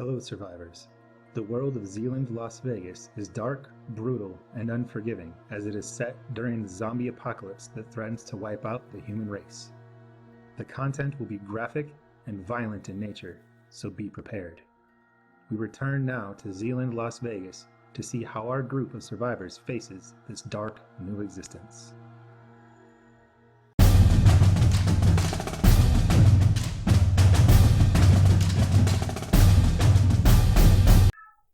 Hello, survivors. The world of Zealand, Las Vegas is dark, brutal, and unforgiving as it is set during the zombie apocalypse that threatens to wipe out the human race. The content will be graphic and violent in nature, so be prepared. We return now to Zealand, Las Vegas to see how our group of survivors faces this dark new existence.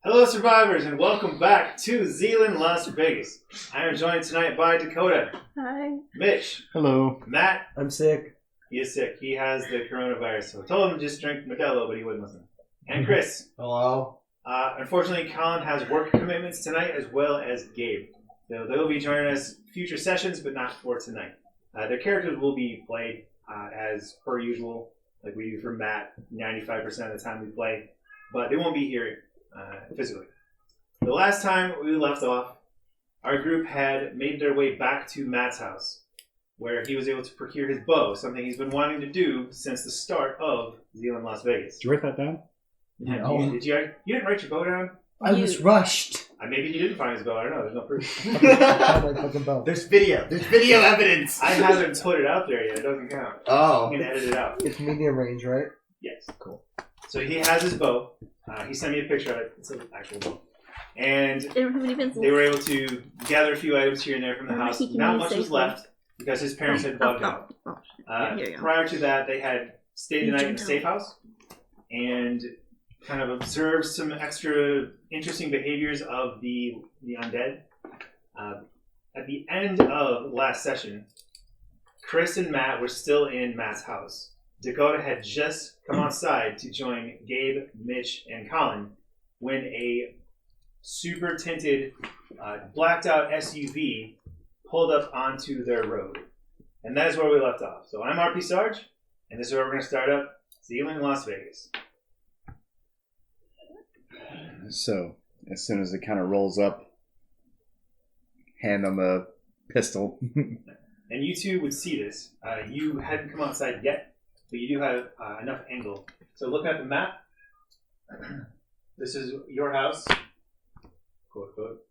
Hello survivors and welcome back to Zealand, Las Vegas. I am joined tonight by Dakota. Hi. Mitch. Hello. Matt. I'm sick. He is sick. He has the coronavirus. So I told him to just drink Modelo, but he wouldn't listen. And Chris. Hello. Unfortunately, Colin has work commitments tonight as well as Gabe. So they will be joining us future sessions, but not for tonight. Their characters will be played as per usual, like we do for Matt 95% of the time we play, but they won't be here physically. The last time we left off, our group had made their way back to Matt's house, where he was able to procure his bow, something he's been wanting to do since the start of Zealand, Las Vegas. Did you write that down? Yeah, No. you didn't write your bow down? I was rushed. Maybe he didn't find his bow. I don't know. There's no proof. There's video. There's video evidence. I haven't put it out there yet. It doesn't count. Oh. I'm going to edit it out. It's medium range, right? Yes. Cool. So he has his bow. He sent me a picture of it. It's an actual bow. And They don't have any pencils. they were able to gather a few items here and there from the house. He can Not use much was safely. left because his parents had bugged out. Here you go. Prior to that, they had stayed the night in a safe house and kind of observed some extra interesting behaviors of the undead. At the end of last session, Chris and Matt were still in Matt's house. Dakota had just come outside to join Gabe, Mitch, and Colin when a super tinted, blacked out SUV pulled up onto their road. And that is where we left off. So I'm RP Sarge, and this is where we're going to start up Zealand, Las Vegas. So, as soon as it kind of rolls up, hand on the pistol. And you two would see this. You hadn't come outside yet, but you do have enough angle. So look at the map. This is your house. Quote, quote.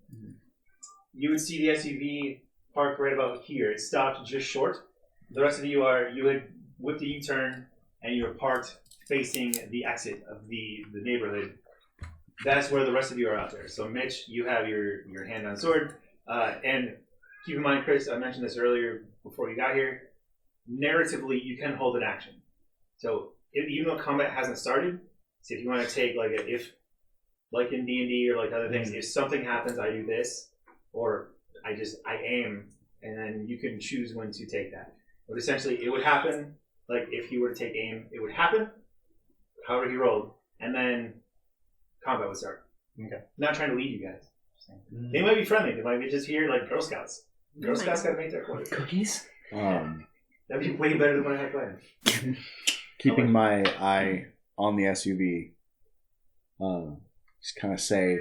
You would see the SUV parked right about here. It stopped just short. The rest of you had whipped a U-turn and you were parked facing the exit of the neighborhood. That's where the rest of you are out there. So Mitch, you have your hand on sword. And keep in mind, Chris, I mentioned this earlier before you got here. Narratively, you can hold an action. So even though combat hasn't started, so if you want to take like like in D&D or like other things, if something happens, I do this, or I aim, and then you can choose when to take that. But essentially, it would happen, like if you were to take aim, it would happen, however he rolled, and then combat would start. Okay. I'm not trying to lead you guys. They might be friendly. They might be just here like Girl Scouts. Girl Scouts gotta make their quarters. Cookies? That'd be way better than what I had planned. Keeping my eye on the SUV. Just kind of say,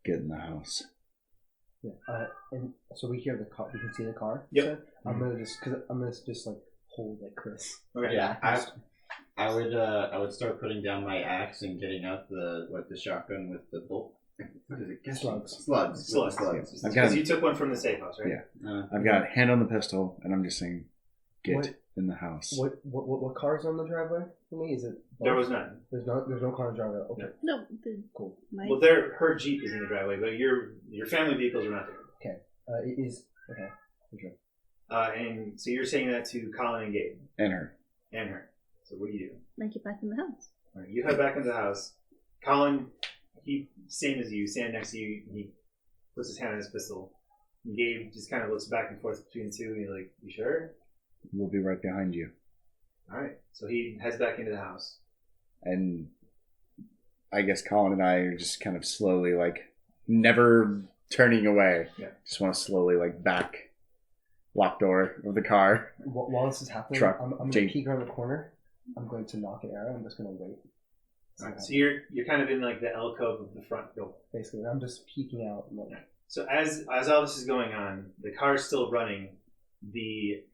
get in the house. Yeah. And so we hear the car. We can see the car. Yep. So I'm gonna just like hold like Chris. Okay. Yeah, I would start putting down my axe and getting out the shotgun with the bolt. What is it? Slugs. Slugs. I've Because got, you took one from the safe house, right? Yeah. I've got hand on the pistol, and I'm just saying, get in the house. What car's on the driveway for me? Is it? There was none. There's no car on the driveway. Okay. No. Cool. Well, her Jeep is in the driveway, but your family vehicles are not there. Okay. It is okay. For sure. And so you're saying that to Colin and Gabe. And her. And her. So what do you do? Make it back in the house. All right, you head back into the house. Colin, he same as you, standing next to you. He puts his hand on his pistol. And Gabe just kind of looks back and forth between the two, and he's like, "You sure?" We'll be right behind you. All right. So he heads back into the house. And I guess Colin and I are just kind of slowly, like, never turning away. Yeah. Just want to slowly, like, back lock door of the car. While this is happening, Truck. I'm going to peek around the corner. I'm going to knock an arrow. I'm just going to wait. All right. So you're kind of in like the alcove of the front door. Basically, I'm just peeking out. And like, So as all this is going on, the car's still running. The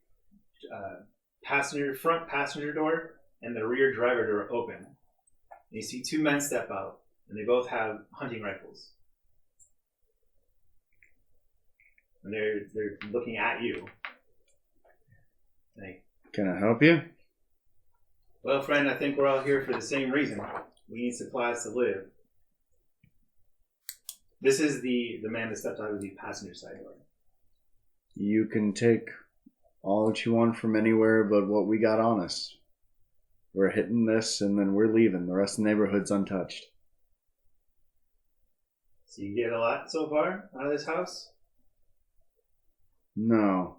front passenger door and the rear driver door open. You see two men step out, and they both have hunting rifles. And they're looking at you. Like, Can I help you? well, friend, I think we're all here for the same reason. We need supplies to live. This is the man that stepped out of the passenger side door. You can take all that you want from anywhere but what we got on us. We're hitting this and then we're leaving. The rest of the neighborhood's untouched. So you get a lot so far out of this house? No.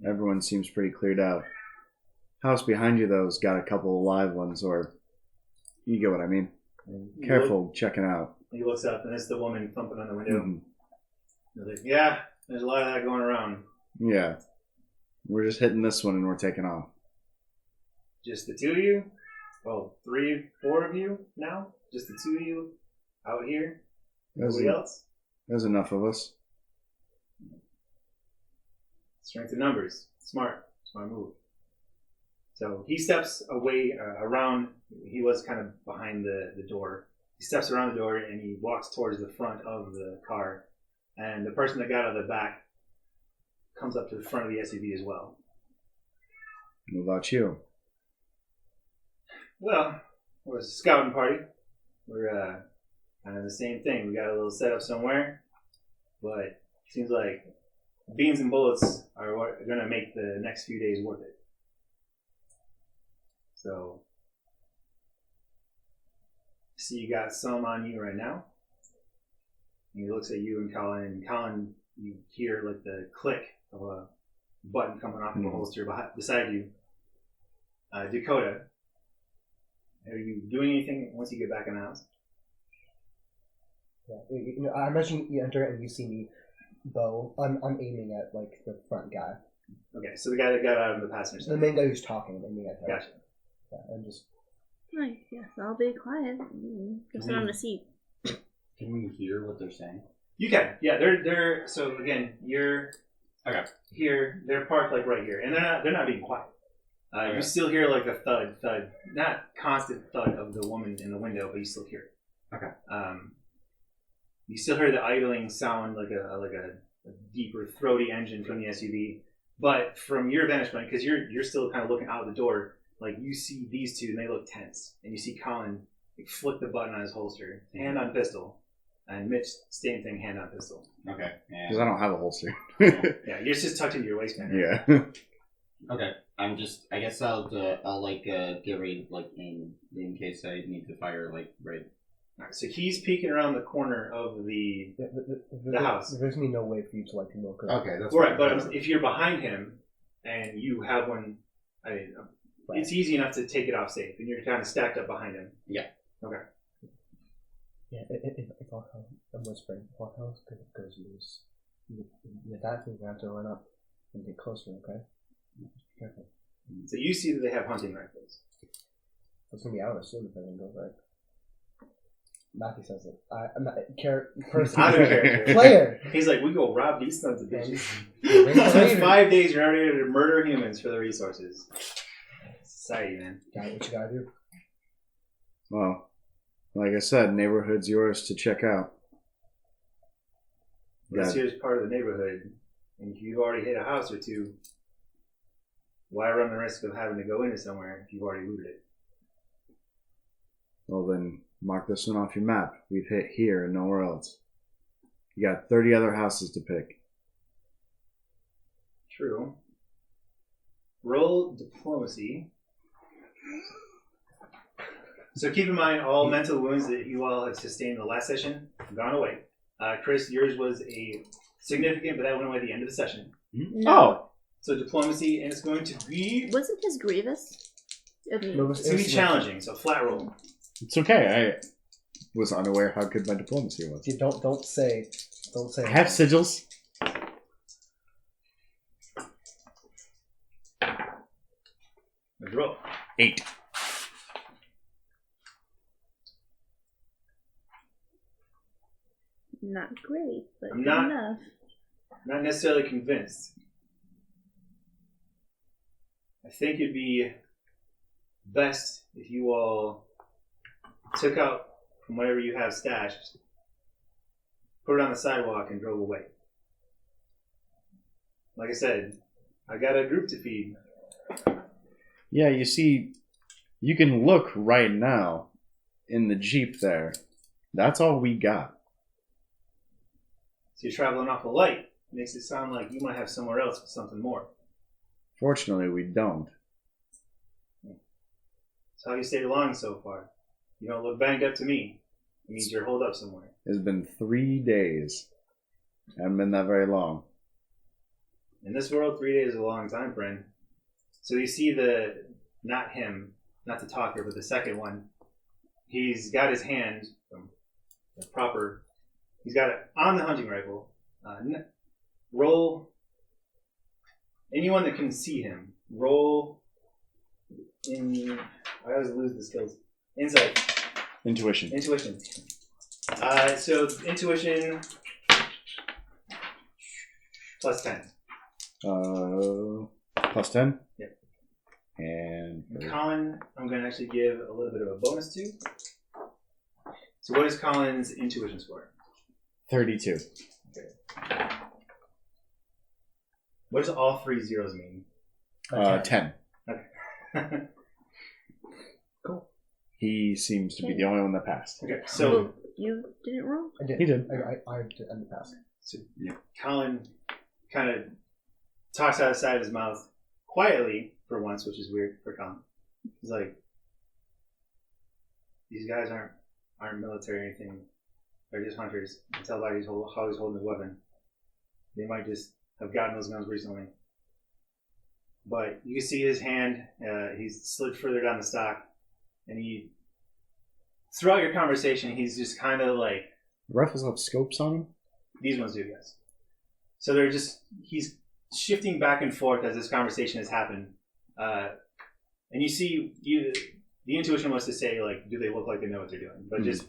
Everyone seems pretty cleared out. House behind you, though, has got a couple of live ones, or... You get what I mean. Careful checking out. He looks up, and it's the woman thumping on the window. Mm-hmm. He's like, yeah, there's a lot of that going around. Yeah. We're just hitting this one and we're taking off. Just the two of you? Well, 3, 4 of you now? Just the two of you out here? Nobody else? There's enough of us. Strength in numbers. Smart move. So he steps away around. He was kind of behind the door. He steps around the door and he walks towards the front of the car. And the person that got out of the back comes up to the front of the SUV as well. What about you? Well, we're a scouting party. We're kind of the same thing. We got a little setup somewhere, but it seems like beans and bullets are what are going to make the next few days worth it. So, see, you got some on you right now. And he looks at you and Colin, you hear like the click of a button coming off of a holster beside you. Dakota, are you doing anything once you get back in the house? Yeah, I imagine you enter and you see me bow. I'm aiming at like the front guy. Okay, so the guy that got out of the passenger side. The main guy who's talking. I'm aiming at him. Gotcha. Yeah, I'm just. I guess I'll be quiet. Go sit on a seat. Can we hear what they're saying? You can, yeah. They're so again, you're Okay. here. They're parked like right here, and they're not being quiet. Okay. You still hear like the thud, not constant thud of the woman in the window, but you still hear it. Okay. You still hear the idling sound like a deeper, throaty engine from the SUV. But from your vantage point, because you're still kind of looking out the door, like you see these two and they look tense, and you see Colin like, flick the button on his holster, hand on pistol, and Mitch same thing, hand on pistol. Okay. Because I don't have a holster. Yeah, you're just tucked into your waistband. Right? Yeah. Okay. I guess I'll get ready like in case I need to fire like right. All right, so he's peeking around the corner of the house. There's me no way for you to like look. Okay, that's right. But if you're behind him and you have one, I mean, it's easy enough to take it off safe, and you're kind of stacked up behind him. Yeah. Okay. Yeah, if I'm whispering, what else could it goes loose? With that thing, we have to run up and get closer. Okay. Be careful. So you see that they have hunting rifles. It's gonna be out as soon if everything goes right. Matthew says it. I'm not person. Out of character. Player. He's like, we go rob these sons of bitches. Yeah, Spend 5 days you're ready to murder humans for the resources. Society, man. Got what you gotta do. Well, like I said, neighborhood's yours to check out. This here's part of the neighborhood, and if you've already hit a house or two, why run the risk of having to go into somewhere if you've already looted it? Well, then mark this one off your map. We've hit here and nowhere else. You got 30 other houses to pick. True. Roll diplomacy. So keep in mind, all mental wounds that you all have sustained in the last session have gone away. Chris, yours was a significant, but that went away at the end of the session. No. Oh! So diplomacy, and it's going to be... Wasn't his grievous? I mean, No, It's going to be challenging, so flat roll. It's okay. I was unaware how good my diplomacy was. See, don't say. I have sigils. Let's roll. 8. not great, but I'm good not- enough. Not necessarily convinced. I think it'd be best if you all took out from whatever you have stashed, put it on the sidewalk, and drove away. Like I said, I got a group to feed. Yeah, you see, you can look right now in the Jeep there. That's all we got. So you're traveling off a light. Makes it sound like you might have somewhere else with something more. Fortunately, we don't. That's how you stayed along so far. You don't look banged up to me. It means you're holed up somewhere. It's been 3 days. Haven't been that very long. In this world, 3 days is a long time, friend. So you see not him, not the talker, but the second one. He's got his hand, he's got it on the hunting rifle. Roll, anyone that can see him, roll I always lose the skills. Insight. Intuition. So intuition plus 10. Plus 10? Yep. And Colin, I'm going to actually give a little bit of a bonus to. So what is Colin's intuition score? 32. Okay. What does all 3 zeros mean? 10. Okay. Cool. He seems to be the only one that passed. Okay, so You didn't roll? I did. He did. I did end the task. So Colin kind of talks out of the side of his mouth quietly for once, which is weird for Colin. He's like, "These guys aren't military or anything. They're just hunters. You can tell by how he's holding his weapon. They might just have gotten those guns recently." But you can see his hand. He's slid further down the stock, and throughout your conversation, he's just kind of like, Rifles have scopes on them? these ones do, yes. So he's shifting back and forth as this conversation has happened. And you see, the intuition was to say, like, do they look like they know what they're doing? But just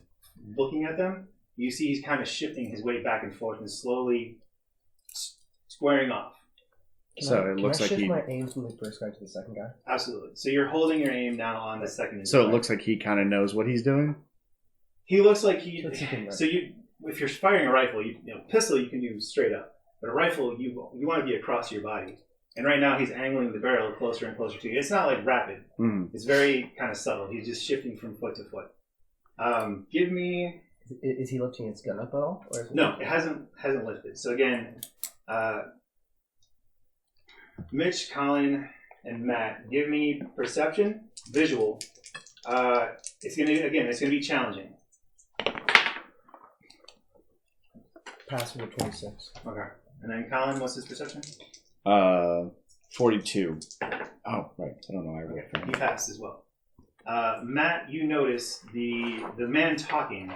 looking at them, you see he's kind of shifting his weight back and forth and slowly squaring off. So it looks like shift he. my aim from the first guy to the second guy? Absolutely. So you're holding your aim now on the second. So it looks like he kind of knows what he's doing. He looks like he. Let's keep him there. So if you're firing a rifle, pistol you can do straight up, but a rifle you want to be across your body. And right now he's angling the barrel closer and closer to you. It's not like rapid. It's very kind of subtle. He's just shifting from foot to foot. Give me. Is he lifting his gun up at all? Or is No, it hasn't lifted. So again, Mitch, Colin, and Matt, give me perception, visual. It's gonna be challenging. Pass with a 26. Okay. And then Colin, what's his perception? 42. Oh, right. I don't know. I rolled He passed as well. Matt, you notice the man talking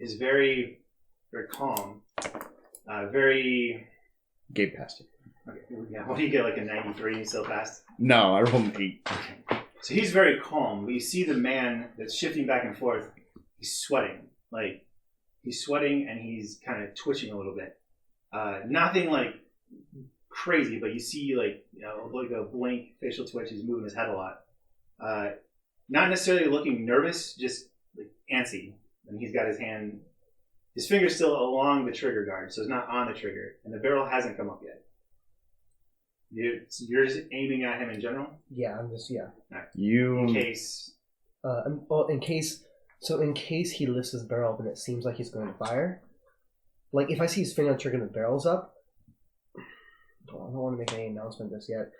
is very, very calm. Very. Gabe passed it. Okay, yeah, what do you get, like a 93 and still passed? No, I rolled an 8. So he's very calm. But you see the man that's shifting back and forth. He's sweating. Like, he's sweating and he's kind of twitching a little bit. Nothing like crazy, but you see like a blank facial twitch. He's moving his head a lot. Not necessarily looking nervous, just like antsy. And he's got his finger's still along the trigger guard, so it's not on the trigger, and the barrel hasn't come up yet. You're just aiming at him in general? Yeah, I'm just, yeah. Right. You. In case. In case he lifts his barrel up and it seems like he's going to fire, like if I see his finger on the trigger and the barrel's up, I don't want to make any announcement just yet.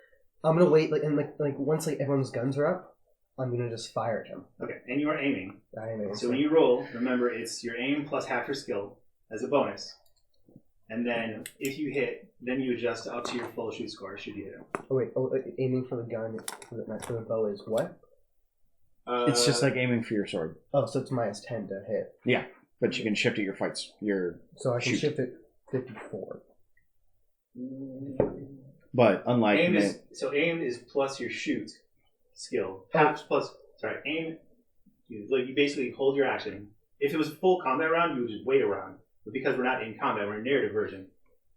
I'm gonna wait, once everyone's guns are up, I'm gonna just fire at him. Okay, and you are aiming. Anyways, So when you roll, remember it's your aim plus half your skill as a bonus. And then if you hit, then you adjust up to your full shoot score should you hit him. aiming for the gun for the bow is what? It's just like aiming for your sword. Oh, so it's minus 10 to hit. Yeah, but you can shift at your fights. So I can shoot. shift it 54. But unlike aim is plus your shoot skill. Aim. You basically hold your action. If it was a full combat round, you would just wait around. But because we're not in combat, we're in narrative version.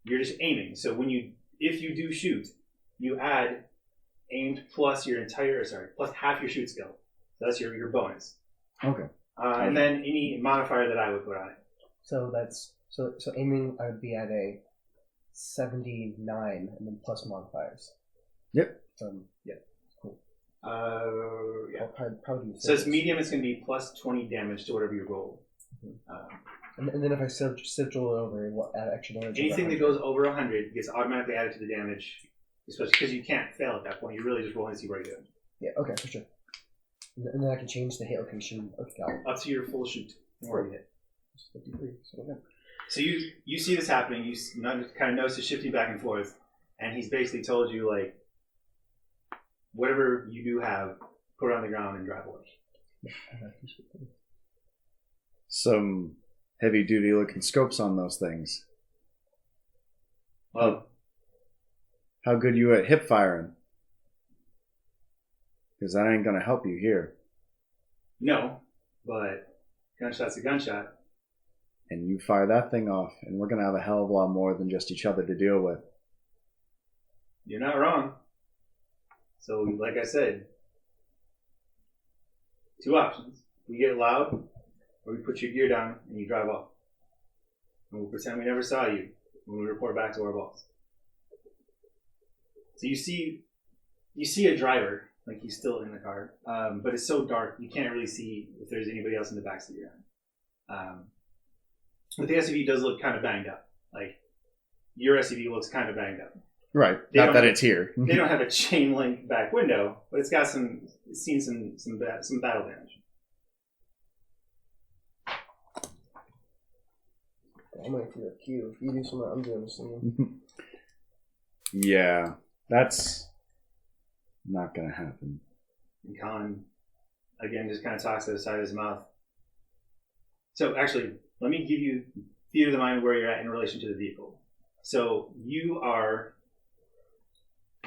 You're just aiming. So if you do shoot, you add aimed plus plus half your shoot skill. So that's your bonus. Okay. And then any modifier that I would put on it. So that's so aiming. I would be at a 79, and then plus modifiers. Yep. Yeah. I'll probably do So it's physics. medium. It's going to be plus 20 damage to whatever you roll. And then if I sigil over, what add extra damage? Anything that goes over 100 gets automatically added to the damage, especially because you can't fail at that point. You're really just rolling to see where you go. Yeah. Okay, for sure. And then I can change the hit location of Gal. Up to your full shoot. More you hit. 53. So okay. So you see this happening. You kind of notice it shifting back and forth, and he's basically told you like, whatever you do have, put it on the ground and drive away. Some heavy duty looking scopes on those things. Well, How good you at hip firing? Because that ain't gonna help you here. no, but gunshot's a gunshot. And you fire that thing off, and we're gonna have a hell of a lot more than just each other to deal with. You're not wrong. So, like I said, 2 options. We get loud, or we put your gear down and you drive off. And we'll pretend we never saw you when we report back to our boss. So you see a driver, like he's still in the car, but it's so dark you can't really see if there's anybody else in the backseat you're in. But the SUV does look kind of banged up. Like, your SUV looks kind of banged up. Right. They Not don't- that it's here. They don't have a chain link back window, but it's got some battle damage. I'm waiting for your cue. If you do something, I'm doing the same. Yeah, that's not gonna happen. And Colin, again, just kind of talks to the side of his mouth. So actually, let me give you theater of the mind where you're at in relation to the vehicle. So you are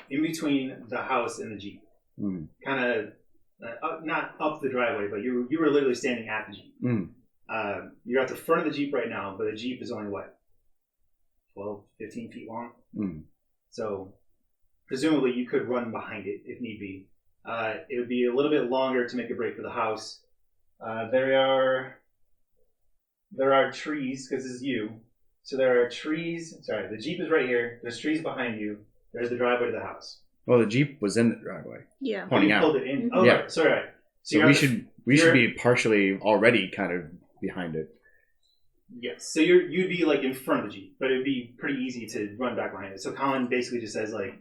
in between the house and the Jeep. Mm. Kind of, not up the driveway, but you were literally standing at the Jeep. Mm. You're at the front of the Jeep right now, but the Jeep is only, 12, 15 feet long? Mm. So presumably you could run behind it if need be. It would be a little bit longer to make a break for the house. There are trees, because this is you. So there are trees. Sorry, the Jeep is right here. There's trees behind you. There's the driveway to the house. Well, the Jeep was in the driveway, Yeah. pointing you out. pulled it in. Oh, Yeah. right. Sorry. Right. So you're we at the- should be partially already kind of behind it. Yes. So you'd be like in front of the Jeep, but it'd be pretty easy to run back behind it. So Colin basically just says like,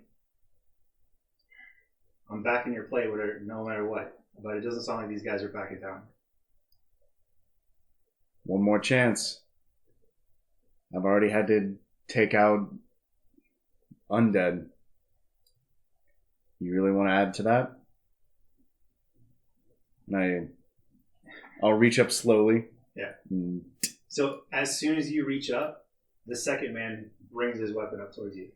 "I'm back in your play, whatever, no matter what." But it doesn't sound like these guys are backing down. One more chance. I've already had to take out undead. You really want to add to that? I'll reach up slowly. Yeah. Mm. So as soon as you reach up, the second man brings his weapon up towards you.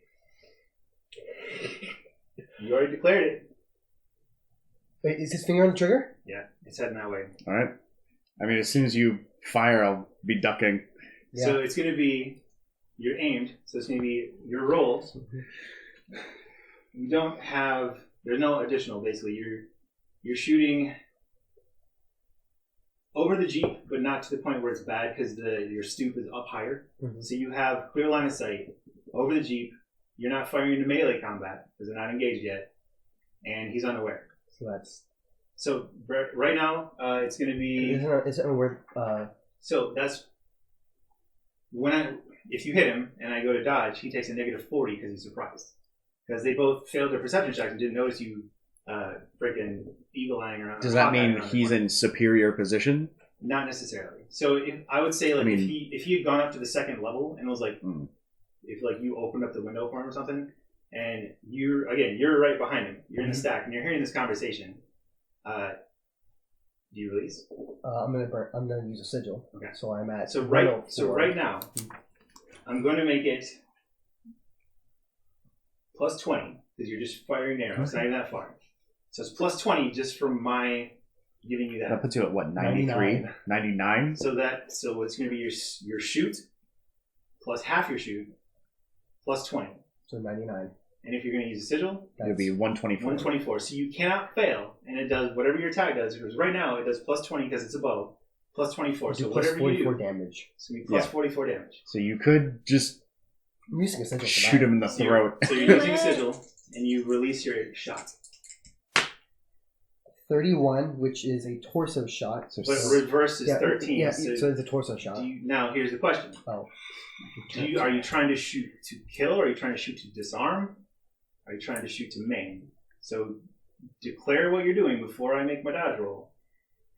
You already declared it. Wait, is his finger on the trigger? Yeah, it's heading that way. All right. I mean, as soon as you fire, I'll be ducking. Yeah. So it's going to be, you're aimed, so it's going to be your rolls. You don't have, there's no additional, basically. You're shooting over the Jeep, but not to the point where it's bad because your stoop is up higher. Mhm. So you have clear line of sight over the Jeep. You're not firing into melee combat because they're not engaged yet. And he's unaware. So that's. So right now, it's going to be... Is it where? So that's if you hit him and I go to dodge, he takes a negative 40 because he's surprised. Because they both failed their perception checks and didn't notice you freaking eagle-eyeing around. Does that mean he's in superior position? Not necessarily. So I would say, like, I mean- if he had gone up to the second level and was like, Mm. if like you opened up the window for him or something, and you're right behind him, you're in the stack, and you're hearing this conversation. Do you release? I'm gonna use a sigil. Okay. So I'm at. So 104. right now, I'm going to make it plus 20 because you're just firing arrows. It's not even that far. So it's plus 20 just from my giving you That that. puts you at what, 93? 99? So it's going to be your shoot plus half your shoot plus 20. So 99. And if you're going to use a sigil, It'll be 124. 124. So you cannot fail, and it does whatever your attack does. Because right now it does plus 20 because it's above, Plus 24. Do So plus whatever 44 you do, damage. it's going to be plus Yeah. 44 damage. So you could just I'm using a sigil for shoot that. him in the throat. So you're using a sigil, and you release your shot. 31, which is a torso shot. So But reverse is Yeah, 13. Yeah, so so it's a torso shot. now, here's the question. Oh. Are you trying to shoot to kill, or are you trying to shoot to disarm? Are you trying to shoot to maim? So declare what you're doing before I make my dodge roll,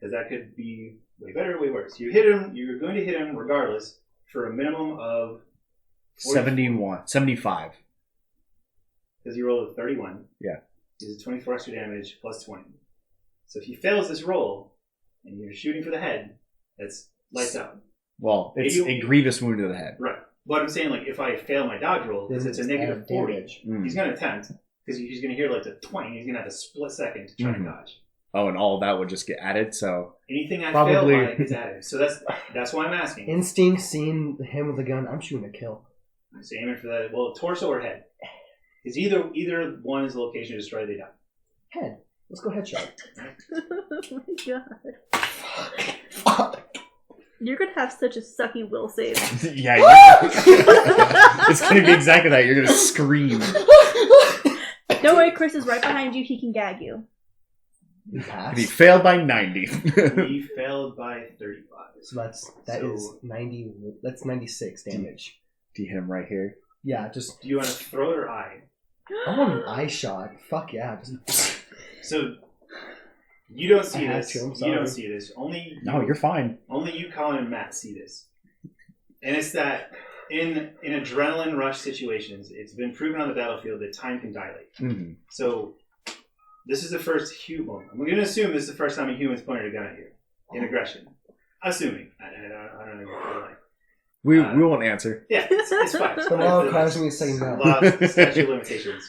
because that could be way better or way worse. You hit him, you're going to hit him regardless for a minimum of 75. because you rolled a 31. Yeah. Is 24 extra damage plus 20. So if he fails this roll, and you're shooting for the head, that's lights out. Well, it's a grievous wound to the head. Right. But I'm saying, like, if I fail my dodge roll, because it's a negative 40, damage. he's going to attempt, because he's going to hear, like, the twang, he's going to have a split second to try and dodge. Oh, and all that would just get added, so... Anything I Probably. fail by is added. So that's why I'm asking. Instinct, seeing him with the gun, I'm shooting a kill. So aiming for that, well, torso or head. Because either one is the location to destroy, they die. Head. Let's go headshot. Oh my god. Fuck. You're gonna have such a sucky will save. Yeah, it's going to be exactly that. You're going to scream. Don't worry, Chris is right behind you. He can gag you. We And he passed. failed by 90. He failed by 35. So that is 90. That's 96 damage. Do you hit him right here? Yeah, just Do you want to throw it or eye? I want an eye shot. Fuck yeah. Just, So you don't see I had this. to, I'm You sorry. don't see this. Only No, you're fine. Only you, Colin, and Matt see this. And it's that in adrenaline rush situations, it's been proven on the battlefield that time can dilate. Mm-hmm. So this is the first human. I'm going to assume this is the first time a human's pointed a gun at you in aggression. Assuming. I don't know what like. We won't answer. Yeah, it's fine. the law requires me to say no. Law of statute of limitations.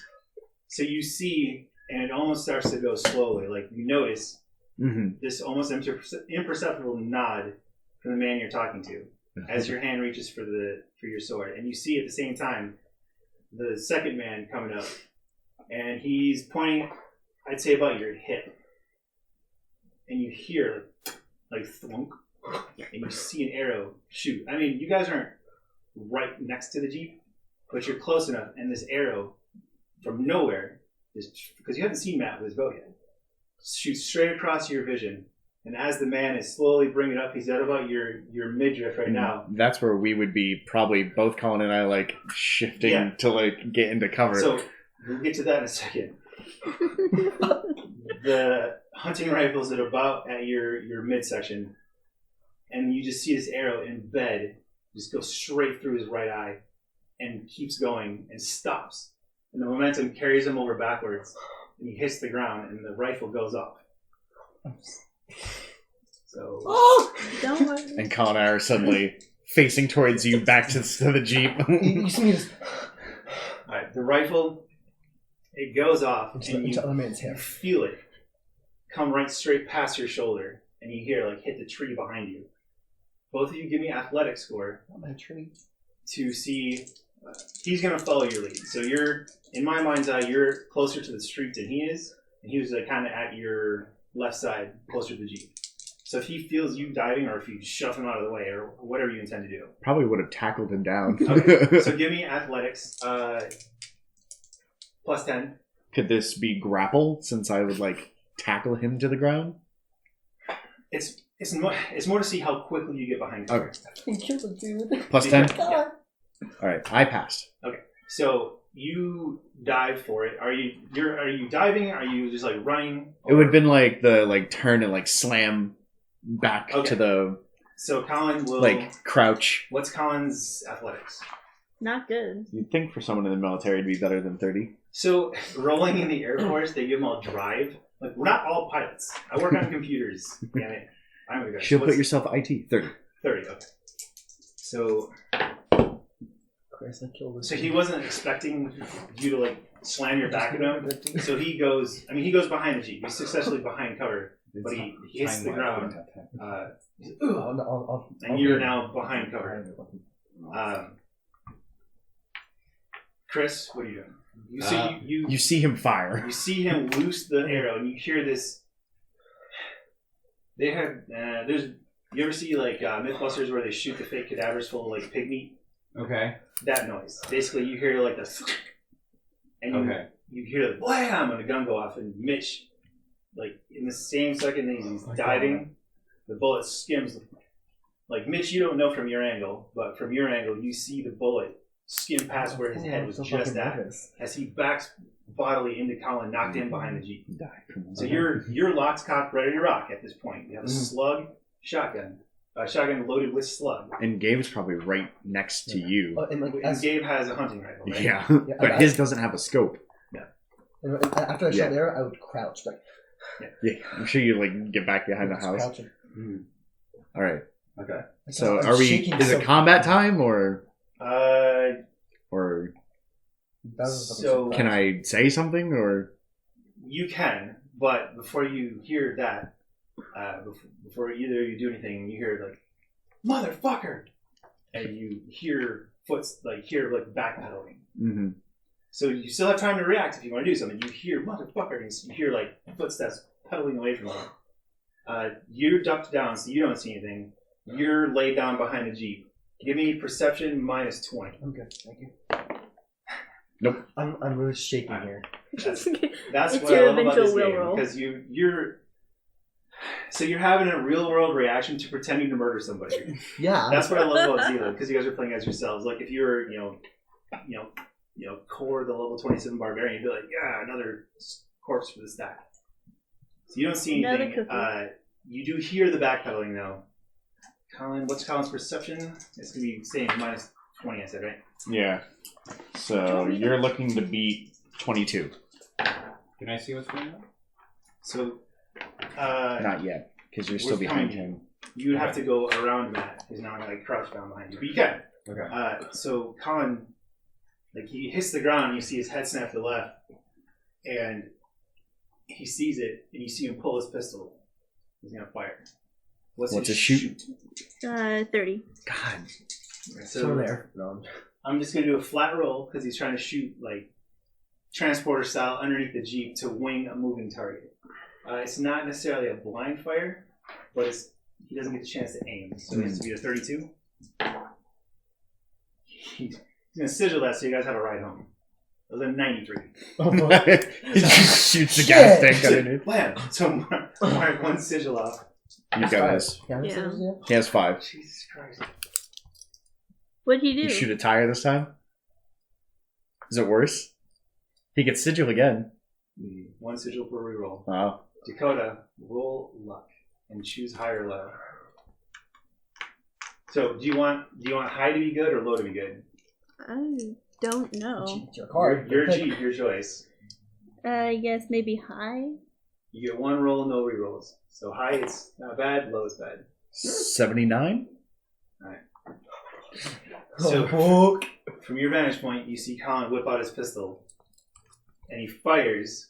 So you see, and it almost starts to go slowly. Like you notice Mm-hmm. this almost imperceptible nod from the man you're talking to as your hand reaches for your sword, and you see at the same time the second man coming up, and he's pointing, I'd say about your hip, and you hear like thwunk, and you see an arrow shoot. I mean, you guys aren't right next to the Jeep, but you're close enough, and this arrow from nowhere is, because you haven't seen Matt with his bow yet, shoots straight across your vision. And as the man is slowly bringing it up, he's at about your midriff right now. That's where we would be probably both Colin and I like shifting Yeah. to like get into cover. So we'll get to that in a second. The hunting rifle's at about at your midsection, and you just see this arrow embed, just go straight through his right eye, and keeps going and stops. And the momentum carries him over backwards, and he hits the ground, and the rifle goes off. So Don't worry. and Colin and I are suddenly facing towards you back to the Jeep. You see me just alright, the rifle, it goes off, and into you other man's hair. feel it come right straight past your shoulder, and you hear like hit the tree behind you. Both of you give me athletics score Not my tree. to see. He's going to follow your lead. So you're, in my mind's eye, you're closer to the street than he is, and he was kind of at your left side, closer to the Jeep. So if he feels you diving, or if you shove him out of the way, or whatever you intend to do. Probably would have tackled him down. Okay, so give me athletics, plus 10. Could this be grapple since I would like tackle him to the ground? It's more to see how quickly you get behind cover. Okay. Kill the dude. Plus 10? Yeah. Alright, I passed. Okay, so you dive for it. Are you diving? Are you just like running? It would have been like the like turn and like slam back Okay. to the So Colin will like crouch. What's Colin's athletics? Not good. You'd think for someone in the military it'd be better than 30. So rolling in the Air Force, they give them all drive. Like we're not all pilots. I work on computers. Damn it, I'm gonna go. She'll So put what's- yourself IT 30. 30. Okay. So Chris, I killed this. so he wasn't expecting you to like slam your back at him. So he goes. I mean, he goes behind the Jeep. He's successfully behind cover, but he hits the ground. I'll And you're now behind cover. Chris, what are you doing? You see You see him fire. you see him loose the arrow, and you hear this. They have there's You ever see like Mythbusters where they shoot the fake cadavers full of like pig meat? Okay. That noise. Basically, you hear like the, and you hear the blam and the gun go off, and Mitch, like in the same second that he's diving, the bullet skims. Like Mitch, you don't know from your angle, but from your angle, you see the bullet skim past where his head was just at, as he backs bodily into Colin, knocked in behind the Jeep. So you're locked, cocked, ready to rock at this point. You have a slug shotgun. Shotgun loaded with slug. And Gabe's probably right next to you. And Gabe has a hunting rifle, right? Yeah, but his doesn't have a scope. Yeah. And after I shot there, I would crouch. Like, yeah, I'm sure you like get back behind the house. All right. Okay. So are we? Is it combat time or? So can I say something or? You can, but before you hear that, before either you do anything, you hear like "motherfucker," and you hear backpedaling. Mm-hmm. So you still have time to react if you want to do something. You hear "motherfucker," and you hear like footsteps pedaling away from you. You're ducked down, so you don't see anything. You're laid down behind the Jeep. Give me perception minus 20. I'm good, thank you. Nope. I'm really shaking here. That's It's what I your love about eventual this will game, roll. because you're having a real world reaction to pretending to murder somebody. Yeah. That's what I love about Zila, because you guys are playing as yourselves. Like if you were, core the level 27 barbarian, you'd be like, yeah, another corpse for the stack. So you don't see Another anything. cookie. You do hear the backpedaling though. Colin, what's Colin's perception? It's gonna be same minus 20. I said right. Yeah. So you're looking to beat 22. Can I see what's going on? So. Not yet, because you're still behind him. You would have to go around Matt. He's not like crouched down behind you, but you can. Okay. So Colin, like he hits the ground, and you see his head snap to the left, and he sees it, and you see him pull his pistol. He's gonna fire. What's his shoot? 30. God. So there. No. I'm just gonna do a flat roll because he's trying to shoot like transporter style underneath the Jeep to wing a moving target. It's not necessarily a blind fire, but he doesn't get the chance to aim. So it has to be a 32. He's gonna sigil that so you guys have a ride home. It was a 93. He just shoots the gas tank underneath. Blam! So mark one sigil off. You got this. Yeah. He has 5. Jesus Christ. What'd he do? You shoot a tire this time? Is it worse? He gets sigil again. One sigil per reroll. Wow. Dakota, roll luck and choose high or low. So do you want high to be good or low to be good? I don't know. It's your card. Your Jeep, your choice. I guess maybe high. You get one roll, no rerolls. So high it's not bad, low is bad. 79? Alright. So from your vantage point, you see Colin whip out his pistol and he fires.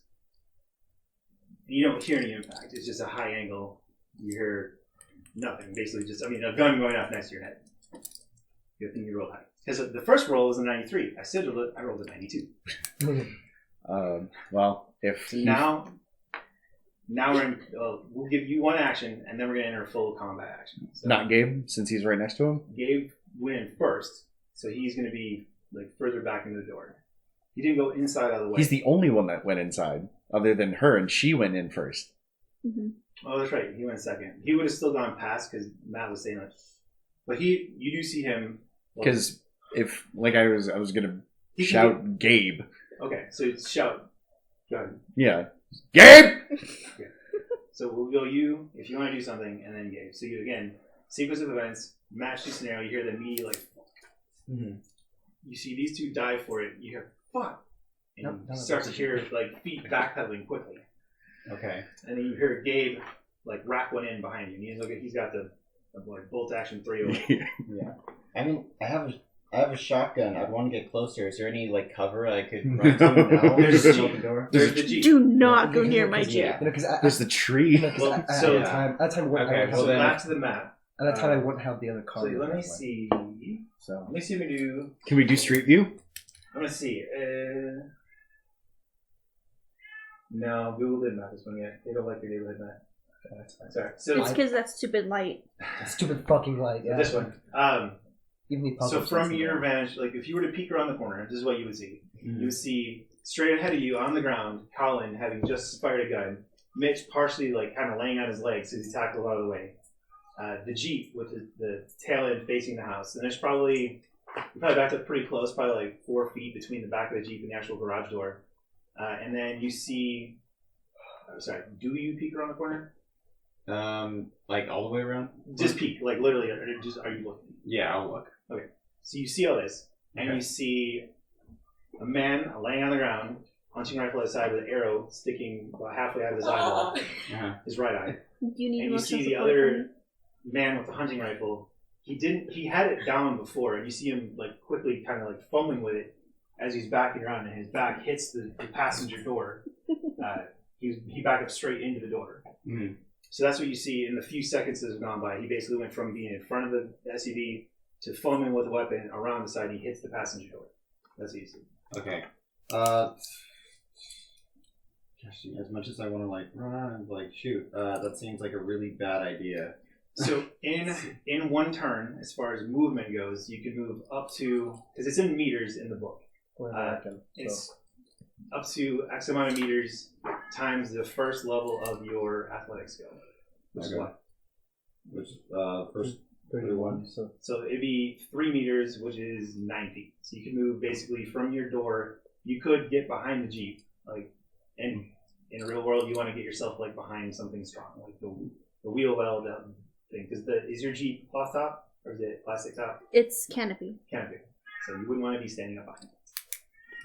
You don't hear any impact. It's just a high angle. You hear nothing. Basically just, a gun going off next to your head. Good thing you roll high. Because the first roll was a 93. I said I rolled a 92. Well, if So now we're in, we'll give you one action, and then we're going to enter full combat action. So not Gabe, since he's right next to him. Gabe went in first, so he's going to be like further back in the door. He didn't go inside out of the way. He's the only one that went inside, other than her, and she went in first. Mm-hmm. Oh, that's right. He went second. He would have still gone past because Matt was saying like, but you do see him. Because if I was gonna He can shout Gabe. Okay, so you shout. Go ahead. Yeah, Gabe. So we'll go you if you want to do something, and then Gabe. So you again sequence of events, match the scenario. You hear the immediate like. Mm-hmm. You see these two dive for it. You hear fuck, and Nope, you start to hear like feet backpedaling quickly. Okay. And then you hear Gabe like rack one in behind you. And he's got the like bolt action 308. Yeah. I mean, I have a shotgun. I'd want to get closer. Is there any like cover I could run to now? There's the Open door. There's the Jeep. Do not go near my Jeep. Yeah. There's the tree. Well, At so- that time, Okay, So well then- back to the map. at that time, I wouldn't have the other So card. let me see. So Let me see if we can do. Can we do Street View? I'm gonna see. No, Google didn't map this one yet. They don't like your neighborhood map. That's fine. Sorry. So It's because that stupid light. Stupid fucking light. Yeah. this one. Even the So puzzle from sense your of that. vantage, like if you were to peek around the corner, this is what you would see. Mhm. You would see straight ahead of you on the ground, Colin having just fired a gun, Mitch partially like kind of laying on his legs as he tackled out of the way. The Jeep with the tail end facing the house, and there's probably backed up pretty close, probably like 4 feet between the back of the Jeep and the actual garage door. And then you see. Sorry, do you peek around the corner? Like all the way around? Just peek, like literally. Or just are you looking? Yeah, I'll look. So you see all this, and Okay. you see a man laying on the ground, punching rifle at his side with an arrow sticking about halfway out of his eyeball, Uh-huh. his right eye. Do you need And you emotional see the support other from me? man with the hunting rifle. He had it down before, and you see him like quickly kind of like fumbling with it as he's backing around, and his back hits the passenger door. He backed up straight into the door. Mhm. So that's what you see in the few seconds that have gone by. He basically went from being in front of the SUV to foaming with a weapon around the side. He hits the passenger door. That's what you see. Okay. Gosh, as much as I want to like run out and like shoot, that seems like a really bad idea. So in one turn, as far as movement goes, you can move up to, because it's in meters in the book. We're American, It's up to X amount of meters times the first level of your athletic skill, which is Okay. what? Which first 31. So So it'd be 3 meters, which is 9 feet. So you can move basically from your door. You could get behind the Jeep, like, and in the real world, you want to get yourself like behind something strong, like the wheel well down thing. Because is your Jeep cloth top or is it plastic top? It's canopy. Canopy. So you wouldn't want to be standing up behind.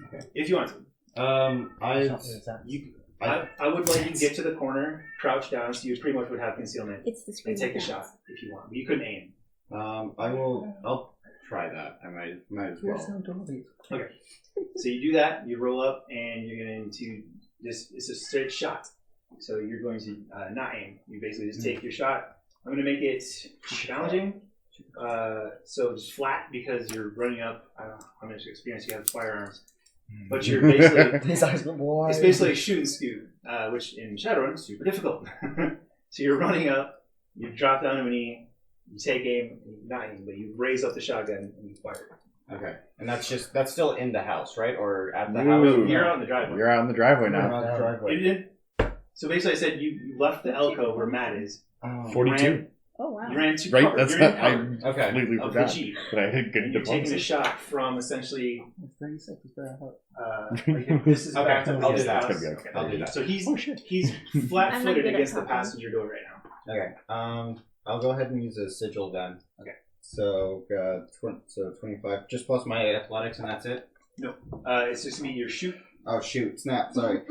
Okay. If you want to. I would let you get to the corner, crouch down, so you pretty much would have concealment, It's the screen. and take a that shot counts. if you want. But you couldn't aim. I'll try that. I might as Where's well. the door? Okay. So you do that. You roll up, and you're going to this. It's a straight shot. So you're going to not aim. You basically just take your shot. I'm going to make it challenging. So just flat because you're running up. I don't know how much experience you have with firearms, but you're basically. His eyes go wide. It's basically a shoot and scoot, which in Shadowrun is super difficult. So you're running up, you drop down to a knee, you take aim, not aim, but you raise up the shotgun and you fire. Okay. And that's still in the house, right? Or at the Ooh. house? You're out in the driveway. You're out in the driveway You're now. on the driveway. So basically, I said you left the alcove where Matt is. Oh. 42. Oh wow. You ran to Right? cover. That's You're not. in I cover Okay. completely of the forgot. Jeep, But I had good and you're taking a diplomacy. shot from essentially. 36 is very hard. Like this is Okay, backed up I'll against do that. the house. Okay. I'll do that. So he's Oh shit. he's I'm not flat-footed good at against the talking. passenger door right now. Okay. I'll go ahead and use a sigil then. Okay. So 25, just plus my athletics, and that's it. It's just gonna be your shoot. Oh shoot! Snap! Sorry.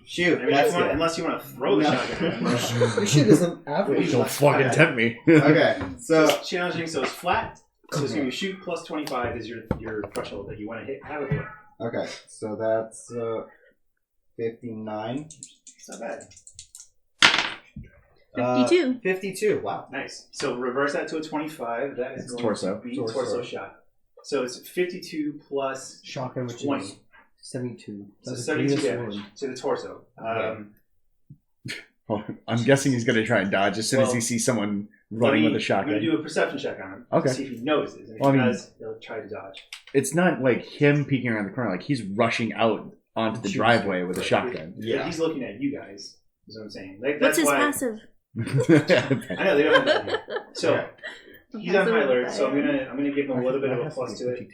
Shoot! I mean, That's good. unless you want to throw the No. shotgun. Your shit isn't average. Don't fucking tempt me. Okay. So It's challenging, so it's flat. So it's going to be shoot plus 25 is your threshold that you want to hit out of the way. okay. So that's 59. It's not bad. 52. 52. Wow. Nice. So reverse that to a 25. That is It's going torso. to be Torso. torso shot. So it's 52 plus Shotgun, which 20. is 72. So That's a 72 greatest damage one. to the torso. I'm guessing he's gonna try and dodge as soon as he sees someone running with a I'm shotgun. going to do a perception check on him. Okay. To see if he notices. And if Well, I he mean- does, he'll try to dodge. It's not like him peeking around the corner. Like he's rushing out onto the Shoots. driveway with a But shotgun. Yeah. he's looking at you guys, is what I'm saying. Like, What's that's his why, passive? I know, they don't have that. So, Okay. he's on high alert, so I'm Fire. gonna give him a little bit of a plus to it.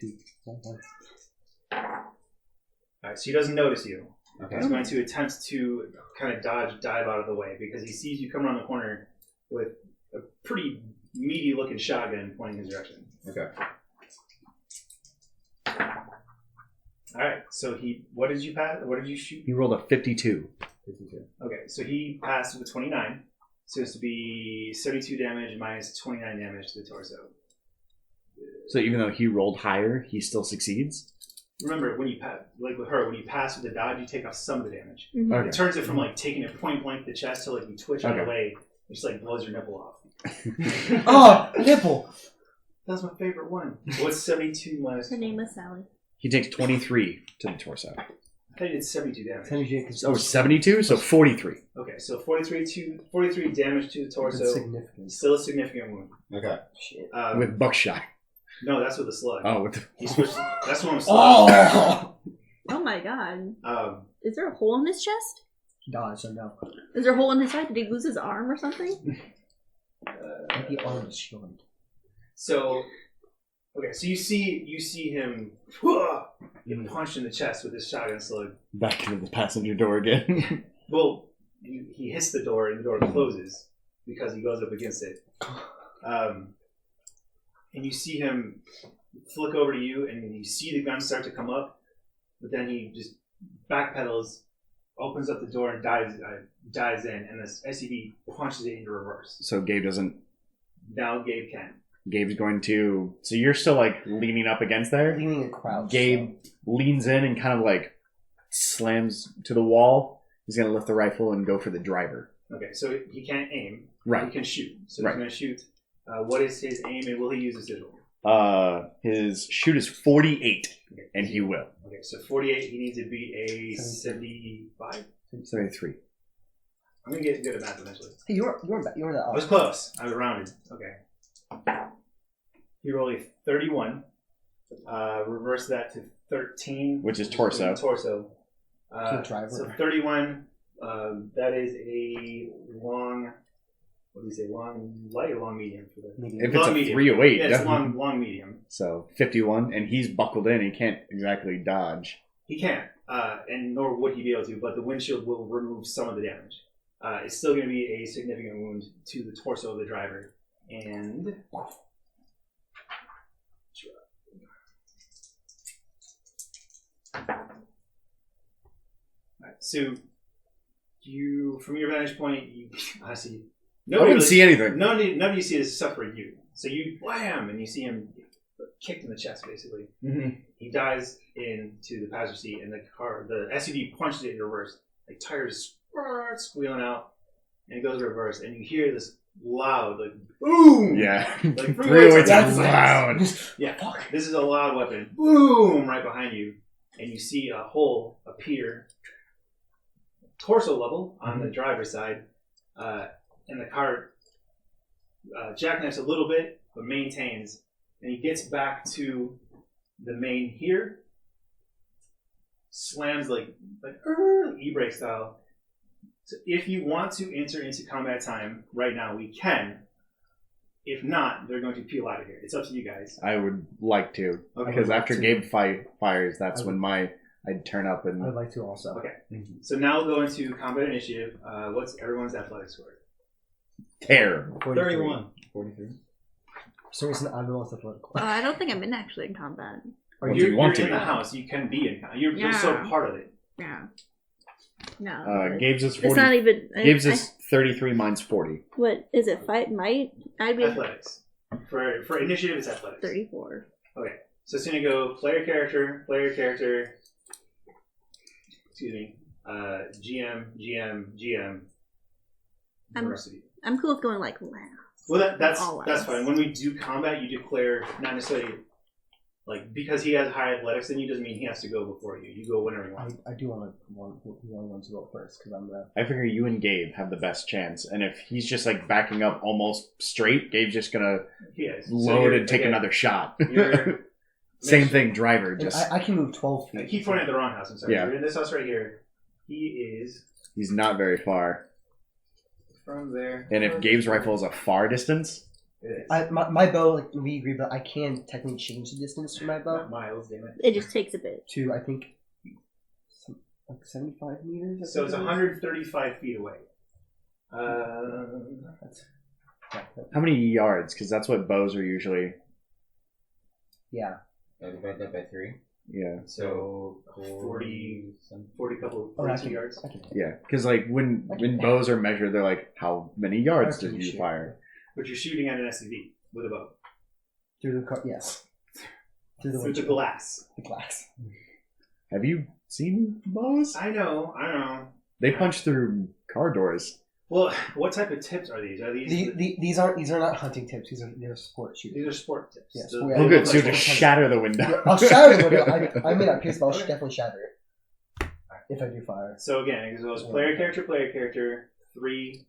Alright, so he doesn't notice you. Okay. He's going to attempt to kind of dive out of the way because he sees you come around the corner with a pretty meaty looking shotgun pointing his direction. Okay. Alright, so what did you pass? What did you shoot? He rolled a 52. Okay, so he passed with 29. So it's to be 72 damage minus 29 damage to the torso. So even though he rolled higher, he still succeeds. Remember, when you pass, like with her, when you pass with the dodge, you take off some of the damage. Mhm. Okay. It turns it from like taking it point blank to the chest to like you twitch out of the Okay. way. It just like blows your nipple off. Oh, nipple! That's my favorite one. What's 72 minus? Her name was Sally. He takes 23 to the torso. I thought you did 72 damage. 72, so 43. Okay, so 43 damage to the torso. That's significant. Still a significant wound. Okay. Shit. With buckshot. No, that's with the slug. Oh, with the... He switched. That's one with slug. Oh! Oh my god. Is Is there a hole in his chest? He dies, so no. Is there a hole in his side? Did he lose his arm or something? Like the arm is shielded. So, okay, so you see him get punched in the chest with his shotgun slug. Back into the passenger door again. Well, he hits the door and the door closes because he goes up against it. And you see him flick over to you, and you see the gun start to come up, but then he just backpedals, opens up the door, and dives in, and this SUV punches it into reverse. So Gabe doesn't... Now Gabe can. Gabe's going to... So you're still, like, leaning up against there? Leaning and crouch. Gabe leans in and kind of, like, slams to the wall. He's going to lift the rifle and go for the driver. Okay, so he can't aim. Right. He can shoot. So Right. he's going to shoot. What is his aim, and will he use his sigil? His shoot is 48, Okay. and he will. Okay, so 48, he needs to be a 75? 73. I'm going to get good at math eventually. Hey, you were that. I was close. I was rounded. Okay. He rolled a 31. Reverse that to 13. Which is torso. Torso. To driver. So 31, that is a long... What do you say? Long light or long medium? For the If long it's a medium. 308, Yeah, it's definitely. long medium. So 51, and he's buckled in. He can't exactly dodge. He can't, and nor would he be able to, but the windshield will remove some of the damage. It's still going to be a significant wound to the torso of the driver. And... Alright, so, from your vantage point, I see... I wouldn't see anything. None of you see this except for you. So you wham, and you see him kicked in the chest, basically. Mm-hmm. He dives into the passenger seat, and the SUV punches it in reverse. Like tires squealing out, and it goes reverse, and you hear this loud, like boom. Yeah. Like 308's that's loud. Yeah. This is a loud weapon. Boom! Right behind you, and you see a hole appear, torso level on the driver's side, and the car jackknifes a little bit, but maintains. And he gets back to the main here, slams like e-brake style. So if you want to enter into combat time right now, we can. If not, they're going to peel out of here. It's up to you guys. I would like to. Okay. Because after Gabe fires, that's when I'd turn up and... I'd like to also. Okay. So now we'll go into combat initiative. What's everyone's athletic score? tear. 31. 43. For some reason, I'm the most athletic. I don't think I'm in actually in combat. Well, You're, you want you're to. in the house. You can be in. You're so part of it. Yeah. No. Gabe's is 40. It's not even. Gabe's is 33, mine's 40. What is it? Fight might? I'd be Athletics. For initiative, it's athletics. 34. Okay. So it's going to go player character. Excuse me. GM. The rest of you. I'm cool with going like last. Well, that's All that's last. fine. When we do combat, you declare not necessarily like because he has higher athletics than you doesn't mean he has to go before you. You go whenever you want. I do want to go first because I'm the. I figure you and Gabe have the best chance, and if he's just like backing up almost straight, Gabe's just gonna He is. load and take another shot. You're- Same thing, driver. And Just I can move 12 I feet. keep pointing at the wrong house. I'm sorry. Yeah. You're in this house right here. He is he's not very far. from there. And if Gabe's rifle is a far distance, It is. My bow, like we agree, but I can technically change the distance for my bow Not miles, damn it. It just takes a bit. to I think like 75 meters. or So it's something. 135 feet away. That's- how many yards? Because that's what bows are usually. Yeah. I divide that by 3. Yeah, So 40 couple, Oh, I 42 can- yards. I can- yeah. Because like when bows are measured, they're like, how many yards did you shoot. fire? But you're shooting at an SUV with a bow. Through the car, yes. Through the Through the windshield. glass. The glass. Have you seen bows? I know. They punch through car doors. Well, what type of tips are these? Are these These are not hunting tips. They're sport shooting. these are sport tips? Yes. The- Oh, Oh, good. So you like- just shatter the window. Yeah, I'll shatter the window. I may not pierce, but I'll definitely shatter it. If I do fire. So again, it goes player character, 3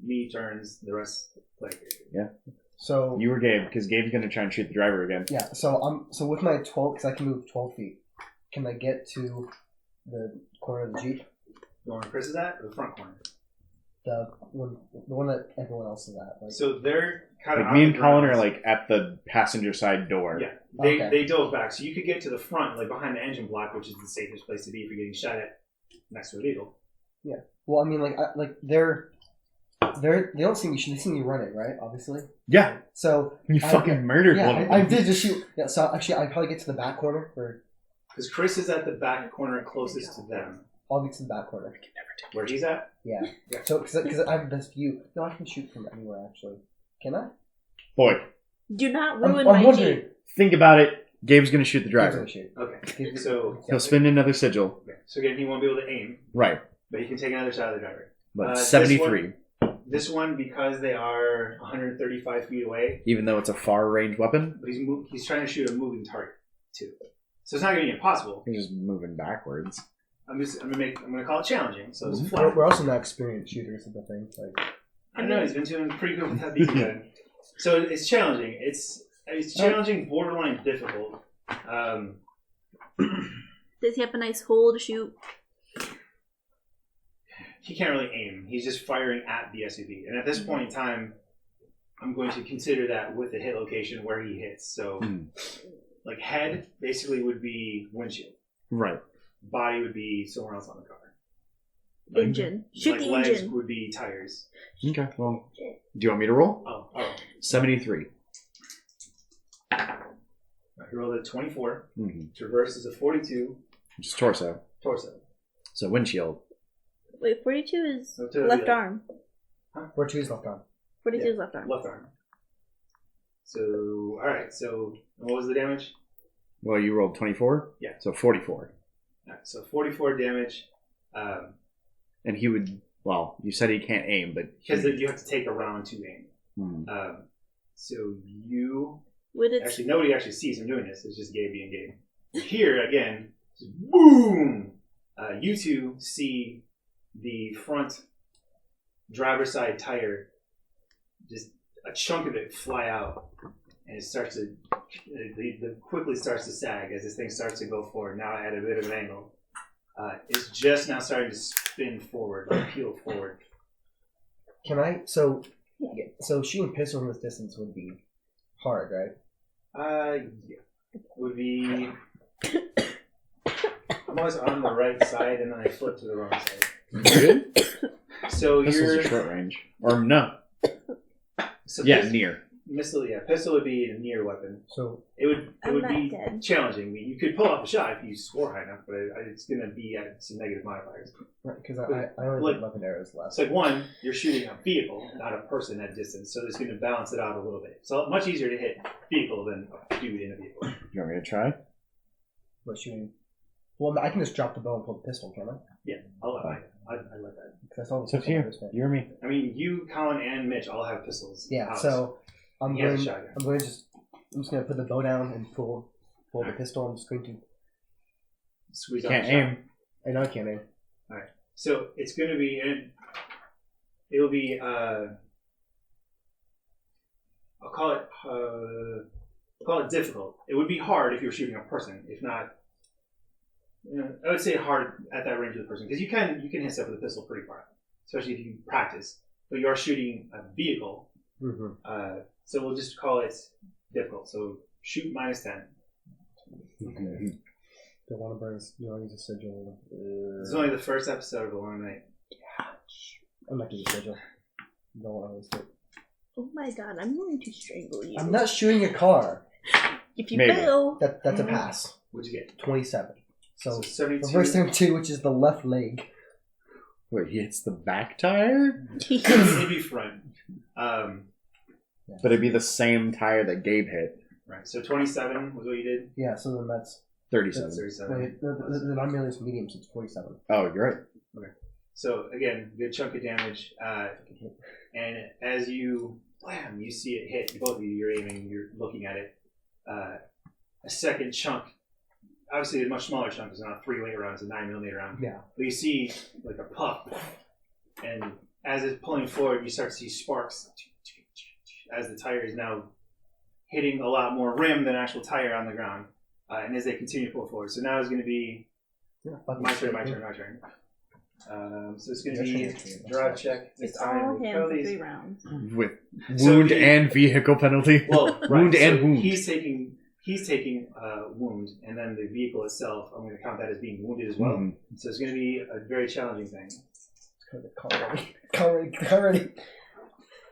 me turns, the rest player character. Yeah. So You were Gabe, because Gabe's going to try and shoot the driver again. yeah. So with my 12, because I can move 12 feet. Can I get to the corner of the Jeep? The one Chris is at, or the front corner? The one that everyone else is at. Like, So they're kind of Like me and Colin are like at the passenger side door. Yeah. Okay. They dove back, so you could get to the front, like behind the engine block, which is the safest place to be if you're getting shot at next to a vehicle. well, I mean, they don't see me. They see me running, right? Obviously. Yeah. So You fucking murdered one of them. I did just shoot. Yeah. So actually, I'd probably get to the back corner, or Because Chris is at the back corner closest to them. I'll get to the back corner. Where he's at? Yeah. Yeah. So because I have the best view. No, I can shoot from anywhere. Actually, can I? Boy, Do not I'm ruin my wondering. Jeep. think about it. Gabe's going to shoot the driver. Gonna shoot. Okay. So He'll spin another sigil. again, he won't be able to aim, Right. but he can take another shot of the driver. But This 73. This one, because they are 135 feet away, Even though it's a far range weapon, but he's trying to shoot a moving target too. So it's not going to be impossible. he's just moving backwards. I'm gonna call it challenging. So it's We're, flat. we're also not experienced shooters of the thing. Like, I don't know. He's been doing pretty good with that BB gun. So it's challenging. It's challenging, borderline difficult. Does he have a nice hole to shoot? He can't really aim. He's just firing at the SUV. And at this point in time, I'm going to consider that with the hit location where he hits. So, like head basically would be windshield. Right. Body would be somewhere else on the car. Engine. Shoot the legs engine. would be tires. Okay, well, do you want me to roll? Oh. 73. He rolled a 24. Mm-hmm. Traverse is a 42. Just torso. Torso. So windshield. Wait, 42 is So to left the- arm. where two's left on. 42 Yeah. is left arm. Left arm. So, alright. So, what was the damage? Well, you rolled 24? Yeah. So 44. Alright, so 44 damage. And he would, well, you said he can't aim, but... Because you have to take a round to aim. Hmm. So you... Would it? Actually, nobody actually sees him doing this. It's just Gabe being Gabe. Here, again, just boom! You two see the front driver's side tire, just a chunk of it fly out. And it starts to... It quickly starts to sag as this thing starts to go forward. Now at a bit of an angle. It's just now starting to spin forward, or peel forward. Can I? So shooting pistol from this distance would be hard, right? Yeah. It would be... I'm always on the right side, and then I flip to the wrong side. Good? So This you're... is a short range. Or no. So Yeah, near. Pistol would be a near weapon. So It would I'm not be dead. challenging. You could pull off a shot if you score high enough, but it's going to be at some negative modifiers. because I only have 11 arrows left. It's like, one, you're shooting a vehicle, not a person at distance, so it's going to balance it out a little bit. So much easier to hit vehicle than a dude in a vehicle. You want me to try? But shooting. Well, I can just drop the bow and pull the pistol, can I? Yeah, I like that. Because I saw the It's up to pistol you. this way. You or me. I mean, you, Colin, and Mitch all have pistols. Yeah. out. So I'm He has a going. shotgun. I'm just going to put the bow down and pull the pistol. I'm just going to. Squeeze Can't out the shot. aim. I know I can't aim. So it's going to be, it'll be, I'll call it difficult. It would be hard if you were shooting a person. If not, I would say hard at that range of the person because you can hit stuff with a pistol pretty far, especially if you practice. But you are shooting a vehicle, Mm-hmm. so we'll just call it difficult. So shoot -10. Okay. Don't want to burn. You don't use a sigil. This is only the first episode of The Long Night. I'm not using a sigil. Don't want to waste it. Oh my god, I'm going to strangle you. I'm not shooting a car. If you Maybe. fail, That's a pass. What'd you get? 27. So 72. reverse time 2, which is the left leg. Wait, he hits the back tire? It'd be front. But it'd be the same tire that Gabe hit. Right. So 27 was what you did. Yeah, so then that's... 37. 37. Wait, then I'm merely medium, so it's 47. Oh, you're right. So again, good chunk of damage. And as you blam, you see it hit. Both of you, you're aiming, you're looking at it. A second chunk obviously a much smaller chunk. It's not a 3-weight round; it's a 9mm round. Yeah. But you see like a puff, and as it's pulling forward, you start to see sparks as the tire is now hitting a lot more rim than actual tire on the ground, and as they continue to pull forward. So now it's going to be my turn. So it's going to be drive check. It's time all with him for penalties. 3 rounds. With So wound he- and vehicle penalty. Well, right, wound and so wound. He's taking wound, and then the vehicle itself, I'm going to count that as being wounded as well. Mhm. So it's going to be a very challenging thing. Call ready.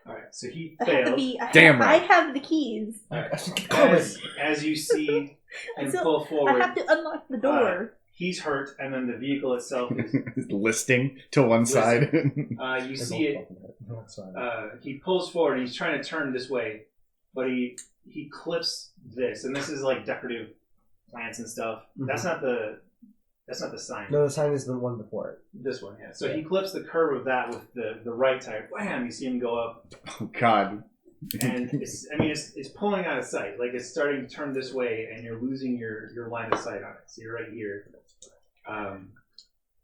All right, so he I have to failed. be. Damn I right. have the keys. As you see and pull I forward, have to unlock the door. he's hurt, and then the vehicle itself is. Listing to one side. You see it. He pulls forward, and he's trying to turn this way, but he clips this, and this is like decorative plants and stuff. Mhm. That's not the sign. No, the sign is the one before it. This one, yeah. So he clips the curve of that with the right tire. Wham! You see him go up, Oh God. and it's pulling out of sight. Like it's starting to turn this way, and you're losing your line of sight on it. So you're right here.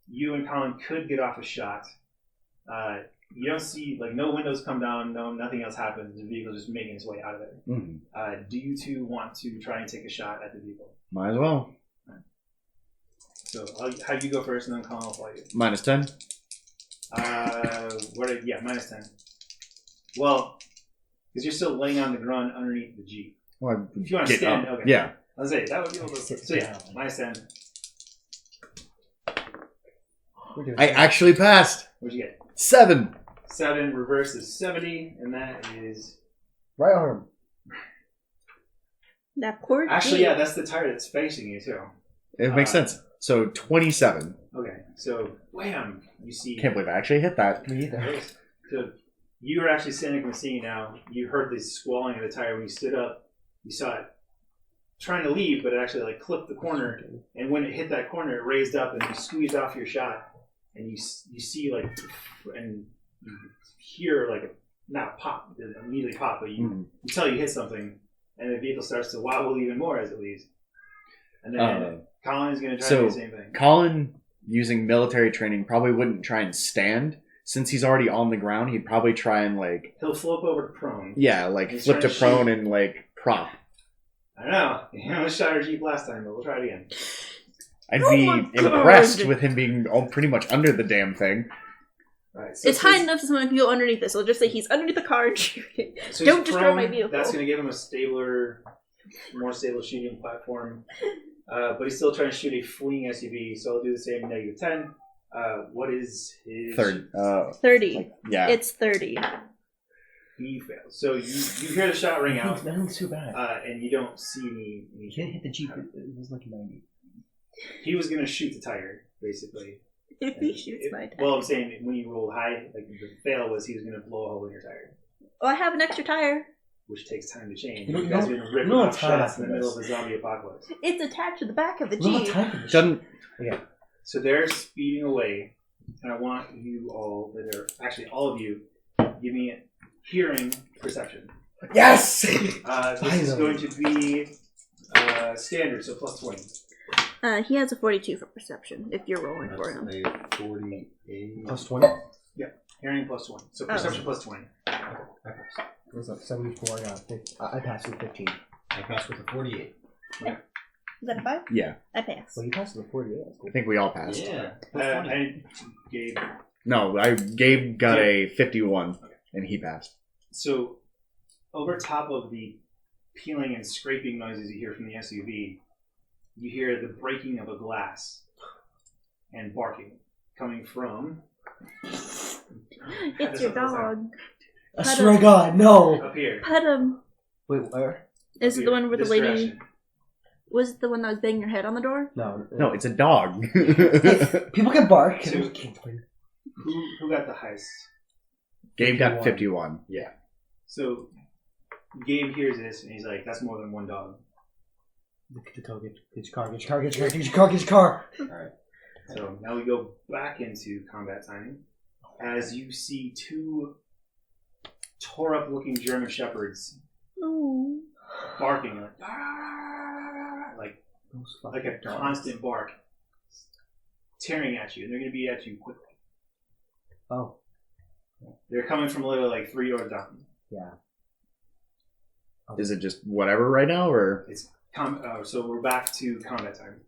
You and Colin could get off a shot. You don't see no windows come down. Nothing else happens. The vehicle's just making its way out of it. Mhm. Do you two want to try and take a shot at the vehicle? Might as well. So I'll have you go first, and then Colin will follow you. -10. Minus 10. Well, because you're still laying on the ground underneath the Jeep. Well, If you want to get stand, up. okay. Yeah. I'll say that would be a little bit. So yeah, down. minus 10. I actually passed. What'd you get? 7. 7 reverse is 70, and that is Right arm. That poor actually Jeep. that's the tire that's facing you too. It makes sense. So 27. Okay, so wham! You see. Can't believe I actually hit that. Me either. So you were actually standing from the scene now. You heard the squalling of the tire when you stood up. You saw it trying to leave, but it actually clipped the corner. And when it hit that corner, it raised up and you squeezed off your shot. And you see and you hear not a pop, it doesn't immediately pop, but you tell you hit something, and the vehicle starts to wobble even more as it leaves. And then Colin is going to try to do the same thing. Colin, using military training, probably wouldn't try and stand. Since he's already on the ground, he'd probably try and He'll flip over to prone. yeah, He's flip to trying to prone shoot. and prop. I don't know. You almost shot our Jeep last time, but we'll try it again. I'd Oh be my impressed God. with him being pretty much under the damn thing. All right, so It's high enough so someone can go underneath this. I'll just say he's underneath the car and shoot it. So Don't he's destroy prone. my vehicle. That's going to give him more stable shooting platform. But he's still trying to shoot a fleeing SUV, so I'll do the same -10. What is his... Third. 30. Yeah. It's 30. He fails. So you hear the shot ring out, Nothing's too bad. and you don't see any... You can't hit the Jeep. It was like 90. He was going to shoot the tire, basically. If he shoots my tire. Well, I'm saying when you rolled high, the fail was he was going to blow a hole in your tire, Oh, I have an extra tire. which takes time to change. You don't- You guys have you been don't- ripping you don't off have time shots in for the middle this. of the zombie apocalypse. It's attached to the back of the We don't have Jeep. time for this. Doesn't So they're speeding away, and I want you all, all of you, give me a hearing perception. Yes! This is Finally. going to be standard, so +20. He has a 42 for perception, if you're rolling for him. That's a 48. Plus 20? Hearing +20. So perception +20. What's up? 74. I got 50. I passed with 15. I passed with a 48. Is that a 5? yeah. I pass. Well, you passed with a 48. That's I cool. think we all passed. Yeah. Plus 20. I gave. No, Gabe got a 51 and he passed. So, over top of the peeling and scraping noises you hear from the SUV, you hear the breaking of a glass and barking coming from It's your dog. I swear to God, no! up here. Pet him. Wait, where? Is Up it the here, one where the this lady... direction. Was it the one that was banging your head on the door? No. No, it's a dog. People can bark. Two. Who got the highest? Gabe got 51. Yeah. So, Gabe hears this and he's like, "That's more than one dog." Get your car. Alright. So now we go back into combat timing as you see two tore up looking German shepherds Oh. barking Those like fucking a dogs. constant bark, tearing at you, and they're going to be at you quickly. Oh, They're coming from literally like 3 yards down. yeah. Is it just whatever right now, or It's so we're back to combat time.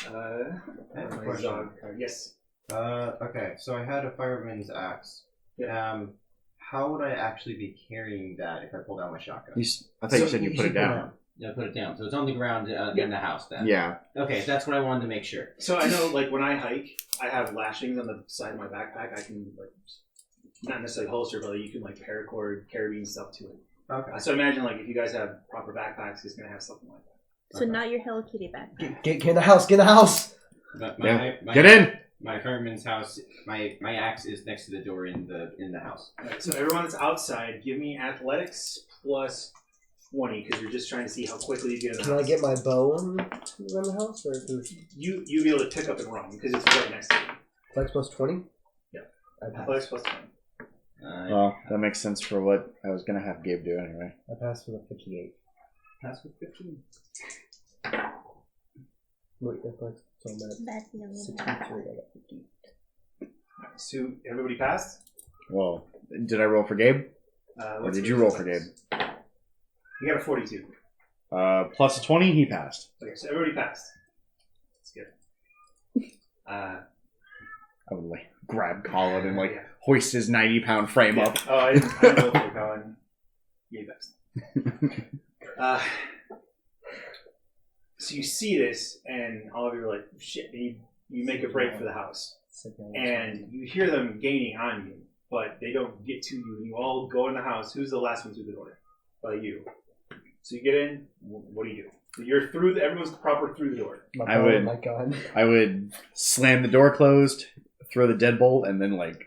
I have a my question. dog. Yes. Okay, so I had a fireman's axe. How would I actually be carrying that if I pulled out my shotgun? I thought you So said you put it down. Yeah, put it down. So it's on the ground in the house then. Yeah. Okay, that's what I wanted to make sure. So I know, like when I hike, I have lashings on the side of my backpack. I can like not necessarily holster, but like, you can like paracord carabine stuff to it. Okay. So imagine like if you guys have proper backpacks, it's gonna have something like that. So not your Hello Kitty backpack. Get in the house. Get in the house. But Get in! My fireman's house. My axe is next to the door in the house. Alright, so everyone that's outside, give me athletics plus 20 because you're just trying to see how quickly you get in the Can I house. get my bow around the house, or You'll be able to pick up and run because it's right next to you. flex plus 20? Yeah. I pass. Athletics plus 20. Well, that makes sense for what I was gonna have Gabe do anyway. I passed with a 58. Pass with 15. Wait, athletics. So I'm at That's the only 63. one. I got 50. Alright, so everybody passed? Well, did I roll for Gabe? Or What's did your you roll for athletics? Gabe? You got a 42. Plus a 20, he passed. Okay, so everybody passed. That's good. I would like grab Colin and like Yeah. hoist his 90-pound frame up. Oh, I didn't know for Colin. You passed. So you see this, and all of you are like, shit, and you make a break for the house. And you hear them gaining on you, but they don't get to you. You all go in the house. Who's the last one through the door? You. So you get in. What do you do? You're through. Everyone's proper through the door. My I bow would- and my gun. I would slam the door closed, throw the deadbolt, and then like...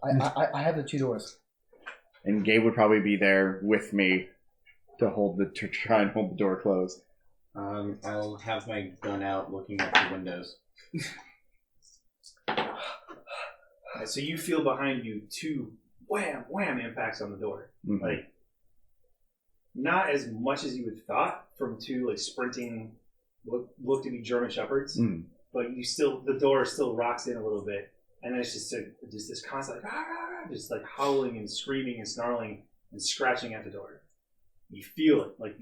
I have the 2 doors. And Gabe would probably be there with me to try and hold the door closed. I'll have my gun out, looking at the windows. So you feel behind you 2 wham wham impacts on the door. Mhm. Like not as much as you would thought from 2 like sprinting look to be German shepherds, Mm. but the door still rocks in a little bit, and then it's just this constant like, just like howling and screaming and snarling and scratching at the door. You feel it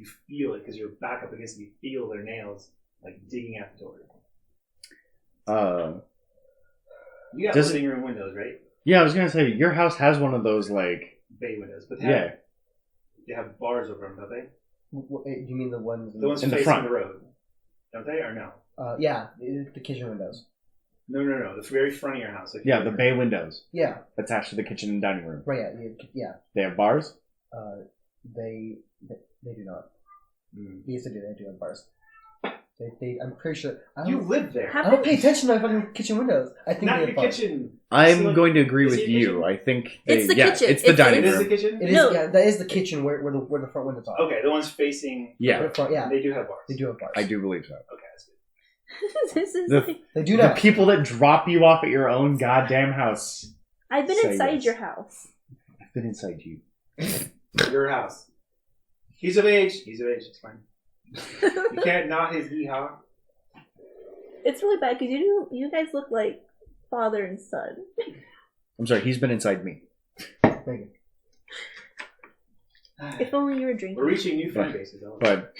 because you're back up against it. You feel their nails like digging at the door. You got Does- living room windows, right? Yeah, I was gonna say your house has one of those like Bay windows, but yeah. they have bars over them, don't they? You mean the ones? The ones In the facing front. the road, don't they, or no? Yeah, the kitchen windows. No. The very front of your house. Like Yeah, the bay windows Yeah, attached to the kitchen and dining room. right. Yeah. They have bars. They do not. Mm. Yes, they do. They do have bars. I'm pretty sure. You live there. I don't pay attention to my fucking kitchen windows. I think Not they your have bars. kitchen. I'm So, going to agree is with it your you. kitchen? I think It's the kitchen. It's the It's- dining It is room. the kitchen. It is. No. Yeah, that is the kitchen where the front windows are. Okay, the ones facing. Yeah, The front, yeah, They do have bars. they do have bars. I do believe so. Okay, that's good. This is The- like, They do The now. people that drop you off at your own goddamn house. I've been Say inside yes. your house. I've been inside you. Your house. He's of age. It's fine. You can't not his hee-haw. It's really bad because you guys look like father and son. I'm sorry, he's been inside me. Thank you. If only you were drinking. We're reaching new fan bases. But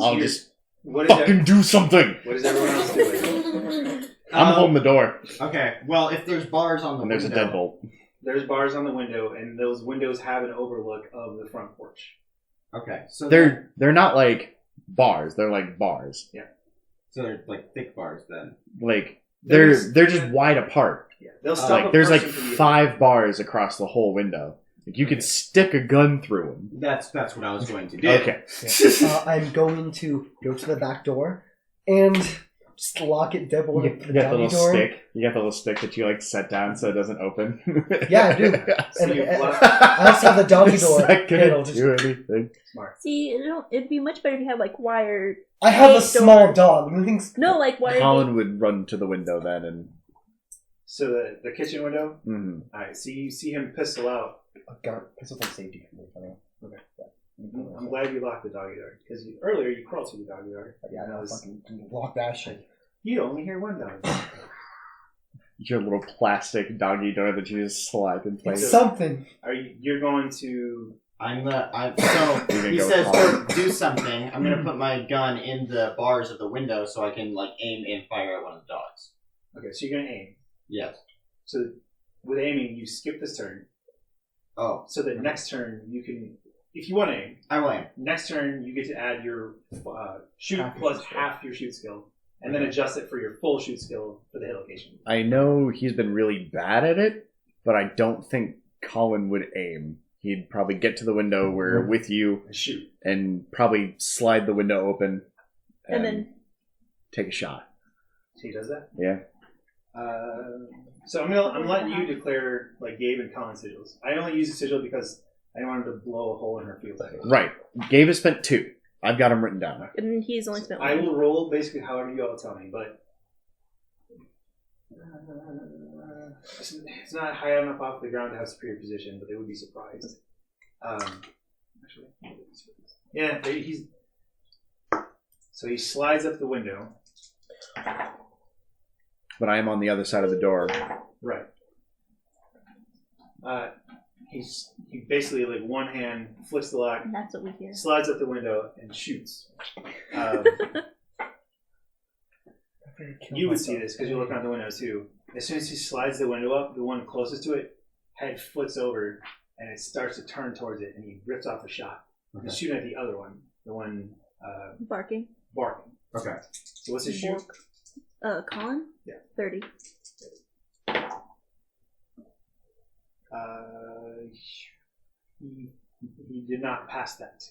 I'll Cheers. just What is fucking do something. What is everyone else doing? I'm holding the door, Okay, well, if there's bars on the and there's a window, deadbolt. There's bars on the window, and those windows have an overlook of the front porch. Okay, so They're not like bars. They're like bars. they're like thick bars then. Like There's- they're just wide apart. Yeah, they'll stop. Like a there's like person from 5 bars across the whole window. Like you could stick a gun through them. That's what I was going to do. Okay. I'm going to go to the back door and just lock it deadbolt You into got the the doggy little door. stick. You got the little stick that you like set down so it doesn't open. Yeah, I do. So And you I flush- also have the doggy It's door. not gonna handle just- do anything. Smart. See, it'd be much better if you had like wired. I have a Hey, small door. dog. I mean, No, like wired. Colin would run to the window then, and So the kitchen window. mhm. All right. So you see him pistol out. gun. Pistol from safety. You I'm glad you locked the doggy door because earlier you crawled through the doggy door. Yeah, no, fucking lock that shit. You only hear one dog. Your little plastic doggy door that you just slide in place. It's something. You're going to? So You're he gonna says, go do something. I'm gonna put my gun in the bars of the window so I can like aim and fire at one of the dogs. Okay, so you're gonna aim. Yes. So with aiming, you skip this turn. Oh, So the next turn you can, if you want to aim. I will aim. Next turn you get to add your shoot Half your plus shoot skill. half your shoot skill, and then adjust it for your full shoot skill for the hit location. I know he's been really bad at it, but I don't think Colin would aim. He'd probably get to the window where with you And shoot. and probably slide the window open And then take a shot. So he does that. Yeah. So I'm letting you declare like Gabe and Colin sigils. I only use a sigil because I don't want him to blow a hole in her field. Right. Gabe has spent 2. I've got them written down. and then he's only spent I one. will roll basically however you all tell me, but it's not high enough off the ground to have superior position, but they would be surprised. Actually, yeah, so he slides up the window. But I am on the other side of the door. Right. He basically like one hand flicks the lock, And that's what we hear. slides up the window, and shoots. You would see this because you look out the window too. As soon as he slides the window up, the one closest to it, head flips over, and it starts to turn towards it, and he rips off a shot. Okay. He's shooting at the other one, the one Barking. barking. Okay. So what's his shoot? Colin? Yeah. 30. He did not pass that.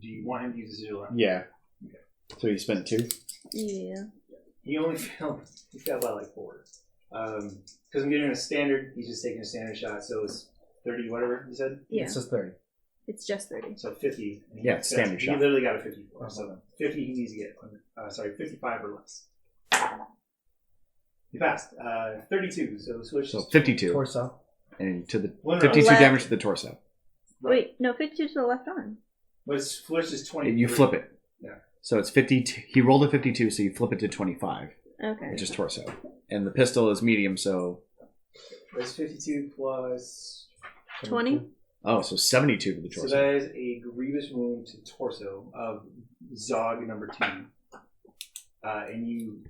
Do you want him to use a sigil? Yeah. So he spent 2? Yeah. He only failed. He failed by like 4. Because I'm getting a standard. He's just taking a standard shot. So it's 30, whatever you said. Yeah. It's just 30. It's just 30. So 50. And he Yeah, it's standard he shot. literally got a 54. So 50 he needs to get. 55 or less. He passed. 32. So switch. So 52. Torso. And to the Well, no, 52 left. damage to the torso. Right. Wait, no, 52 to the left arm. But his switch is 20. And you flip it. Yeah. So it's 52. He rolled a 52, so you flip it to 25, Okay. which is torso. And the pistol is medium, so... It's 52 plus. 20? Oh, so 72 to the So torso. that is a grievous wound to torso of Zog number 2. And you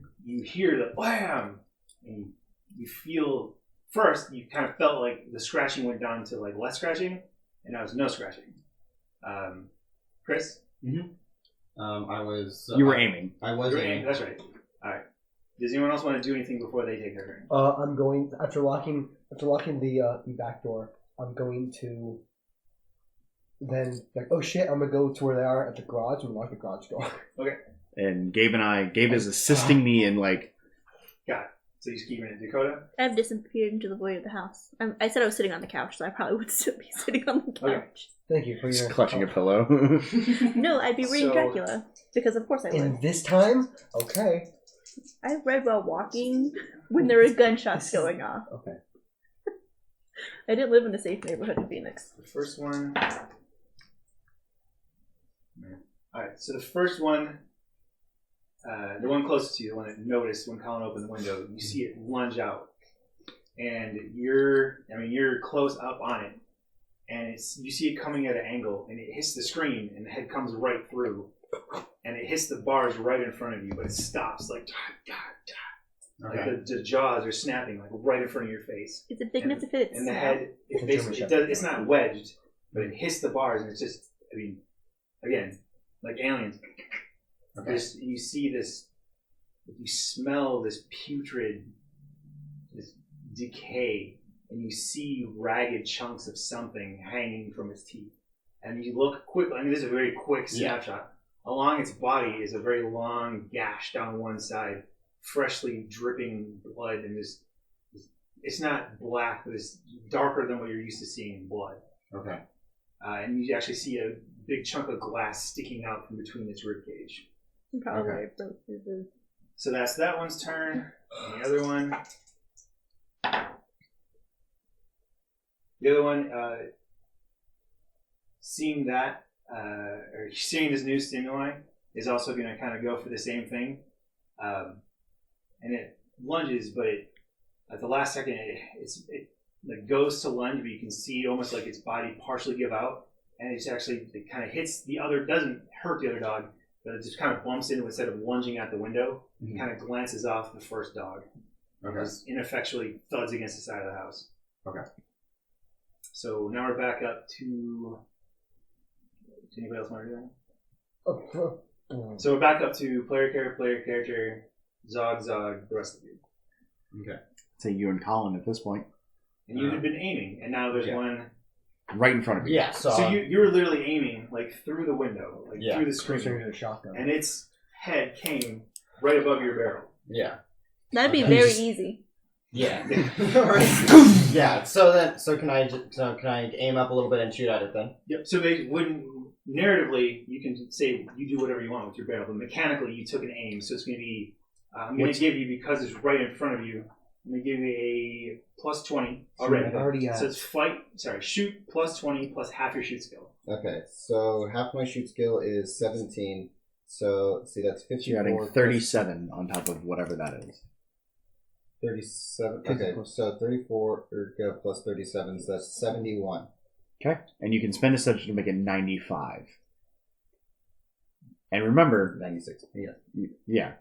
hear the wham! And you feel, first, you kind of felt like the scratching went down to like less scratching, and now it's no scratching. Chris? I was. You were aiming. I was You're aiming. aiming. That's right. Alright. Does anyone else want to do anything before they take their turn? I'm going after locking the back door. I'm going to then like, oh shit, I'm gonna go to where they are at the garage and lock the garage door. Okay. And Gabe is assisting me in, like... Got it. So you just keep it in Dakota? I've disappeared into the void of the house. I said I was sitting on the couch, so I probably would still be sitting on the Okay. couch. Thank you for your Just clutching a help. pillow. No, I'd be reading So- Dracula. Because of course I would. In this time, okay. I read while walking when there were gunshots going off. Okay. I didn't live in a safe neighborhood in Phoenix. The first one. Alright, so the first one, the one closest to you, the one that noticed when Colin opened the window, you see it lunge out. And you're close up on it. And you see it coming at an angle, and it hits the screen, and the head comes right through. And it hits the bars right in front of you, but it stops like, like the jaws are snapping like right in front of your face. It's a big enough to fit. And the head, It's a basically, German it's not wedged, but it hits the bars, and it's just, again, like aliens. Okay. You see this, you smell this putrid, this decay, and you see ragged chunks of something hanging from its teeth. And you look quickly, this is a very quick snapshot. Along its body is a very long gash down one side, freshly dripping blood, and it's not black, but it's darker than what you're used to seeing in blood. Okay. And you actually see a big chunk of glass sticking out from between its ribcage. Probably Okay. broke the So that's that one's turn. And the other one, seeing that, or seeing this new stimuli is also going to kind of go for the same thing. And it lunges, but at the last second, it like goes to lunge, but you can see almost like its body partially give out, and it kind of hits the other, doesn't hurt the other dog, but it just kind of bumps into, instead of lunging at the window, it kind of glances off the first dog. Okay. Just ineffectually thuds against the side of the house. Okay. So now we're back up to. Does anybody else want to do that? So we're back up to player, character, Zog, the rest of you. Okay. Say you and Colin at this point. And you had been aiming, and now there's one. Right in front of you. Yeah. So you were literally aiming like through the window, like through the screen, Closer to the shotgun. and its head came right above your barrel. Yeah. That'd be very easy. Yeah. Yeah. So can I aim up a little bit and shoot at it then? Yep. So they wouldn't. Narratively, you can say you do whatever you want with your barrel, but mechanically, you took an aim, so it's going to be. I'm going to give you, because it's right in front of you. I'm going to give you a plus 20 already. So it's shoot plus 20 plus half your shoot skill. Okay. So half my shoot skill is 17. So see, that's 54. You're adding 37 on top of whatever that is. 37. Okay. So 34 plus 37, so that's 71. Okay. And you can spend a subject to make it 95. And remember... 96. Yeah. Yeah.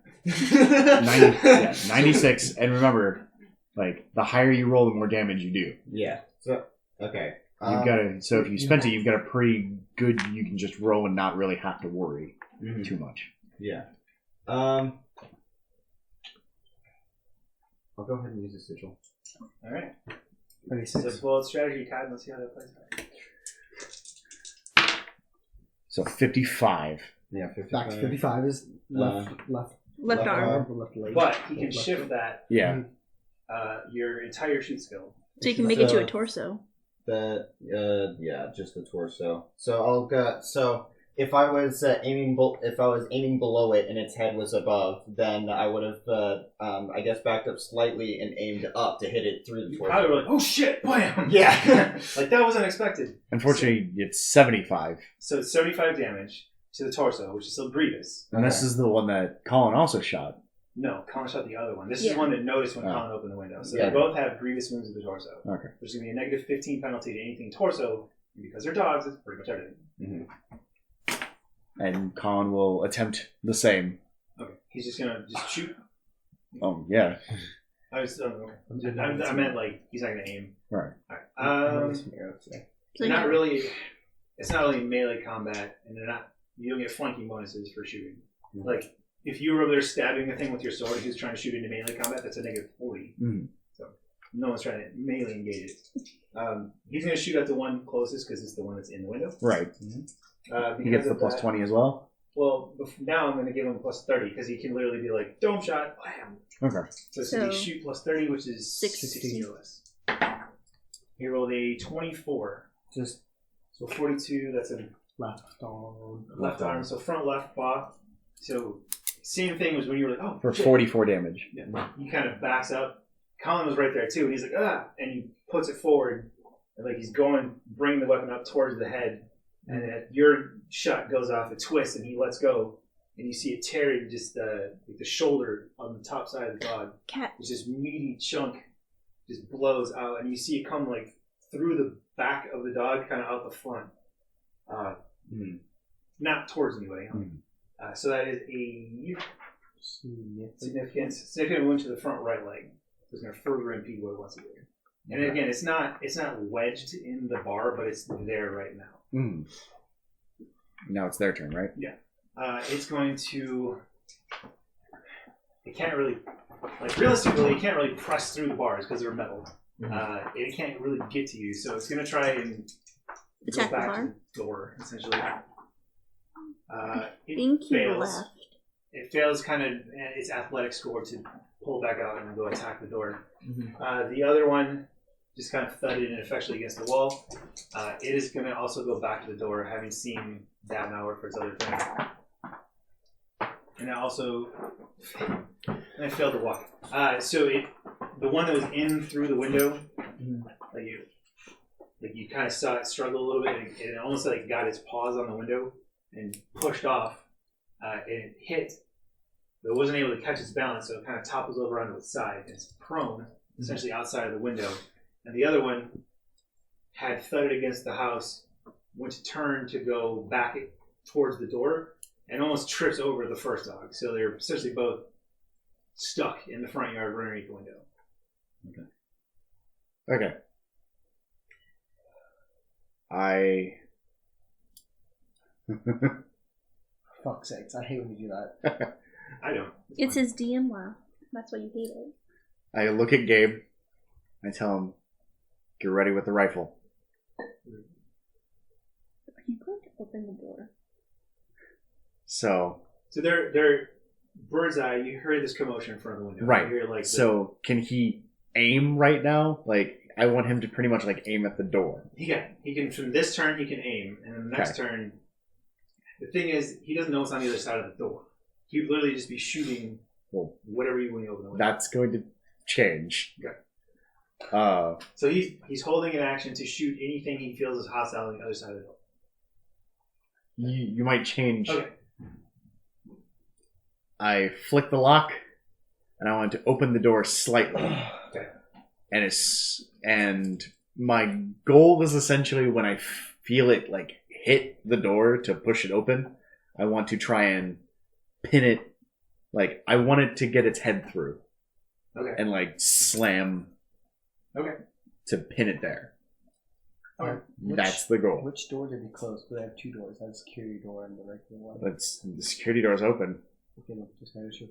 96. And remember, like, the higher you roll, the more damage you do. Yeah. So, okay. You've got to... So if you spent it, you've got a pretty good... You can just roll and not really have to worry too much. Yeah. I'll go ahead and use a sigil. All right. 36. So bullet strategy, Todd. Let's see how that plays out. So 55. Yeah, Back to 55 is left arm. left leg. But he can shift that. Yeah. Your entire shoot skill. So you can make it to a torso. Just the torso. So I'll go. So if I was aiming below it and its head was above, then I would have, I guess, backed up slightly and aimed up to hit it through the torso. Probably like, oh shit, bam! Yeah. Like that was unexpected. Unfortunately, it's 75. So it's 75 damage to the torso, which is still grievous. And this is the one that Colin also shot. No, Colin shot the other one. This is one that noticed when Colin opened the window. So Yeah. they both have grievous wounds to the torso. Okay. There's going to be a negative 15 penalty to anything torso, and because they're dogs, it's pretty much everything. Mm-hmm. And Colin will attempt the same. Okay. He's just going to just shoot. Oh, yeah. I meant like he's not going to aim. Right. All right. So Not really. It's not really melee combat, and they're not. You don't get flanking bonuses for shooting. Mm-hmm. Like if you were over there stabbing the thing with your sword, who's trying to shoot into melee combat, that's a negative 40. Mm. So no one's trying to melee engage it. He's going to shoot at the one closest because it's the one that's in the window. Right. Mm-hmm. He gets the plus 20 as well? Well, now I'm going to give him plus 30 because he can literally be like, dome shot, blam. Okay. So it's going to be shoot plus 30, which is 16 or less. He rolled a 24. So 42, that's a Left arm. left arm. So front left paw. So same thing was when you were like, oh, For shit. 44 damage. Yeah. He kind of backs up. Colin was right there too, and he's like, ah, and he puts it forward, and like he's bringing the weapon up towards the head, and your shot goes off a twist, and he lets go, and you see it tear just the shoulder on the top side of the dog. Cat. It's this meaty chunk just blows out, and you see it come like through the back of the dog, kind of out the front. Not towards anybody. So that is a significant wound to the front right leg. So it's going to further impede what it wants to do. And again, it's not wedged in the bar, but it's there right now. Now it's their turn, right? Yeah. It's going to. It can't really, like realistically, it can't really press through the bars because they're metal. It can't really get to you, so it's going to try and attack go back the bar. to the door, essentially. Think he fails. left. It fails kind of its athletic score to pull back out and go attack the door. The other one just kind of thudded ineffectually against the wall. It is going to also go back to the door, having seen that now work for its other thing. And I failed to walk. So the one that was in through the window, like you kind of saw it struggle a little bit, and it almost like got its paws on the window and pushed off. And it hit, but it wasn't able to catch its balance, so it kind of topples over onto its side. And it's prone, essentially outside of the window. And the other one had thudded against the house, went to turn to go back towards the door, and almost trips over the first dog. So they're essentially both stuck in the front yard right underneath the window. Okay. Fuck's sakes, I hate when you do that. I don't. It's his DM laugh. That's why you hate it. I look at Gabe. I tell him, get ready with the rifle. Are you going to open the door? So they're bird's eye. You heard this commotion in front of the window. right. You hear, like, So can he aim right now? Like I want him to pretty much like aim at the door. he can from this turn he can aim, and then the next turn. The thing is, he doesn't know what's on the other side of the door. He would literally just be shooting whatever you when you open the window. That's going to change. Okay. So he's holding an action to shoot anything he feels is hostile on the other side of the door. you might change. Okay. I flick the lock, and I want to open the door slightly. Okay. And my goal is essentially when I feel it like hit the door to push it open, I want to try and pin it. Like I want it to get its head through. Okay. And like slam. Okay. To pin it there. Okay. That's the goal. Which door did he close? Because I have two doors. I have a security door and the regular one. The security door is open. Okay, no, just my issue.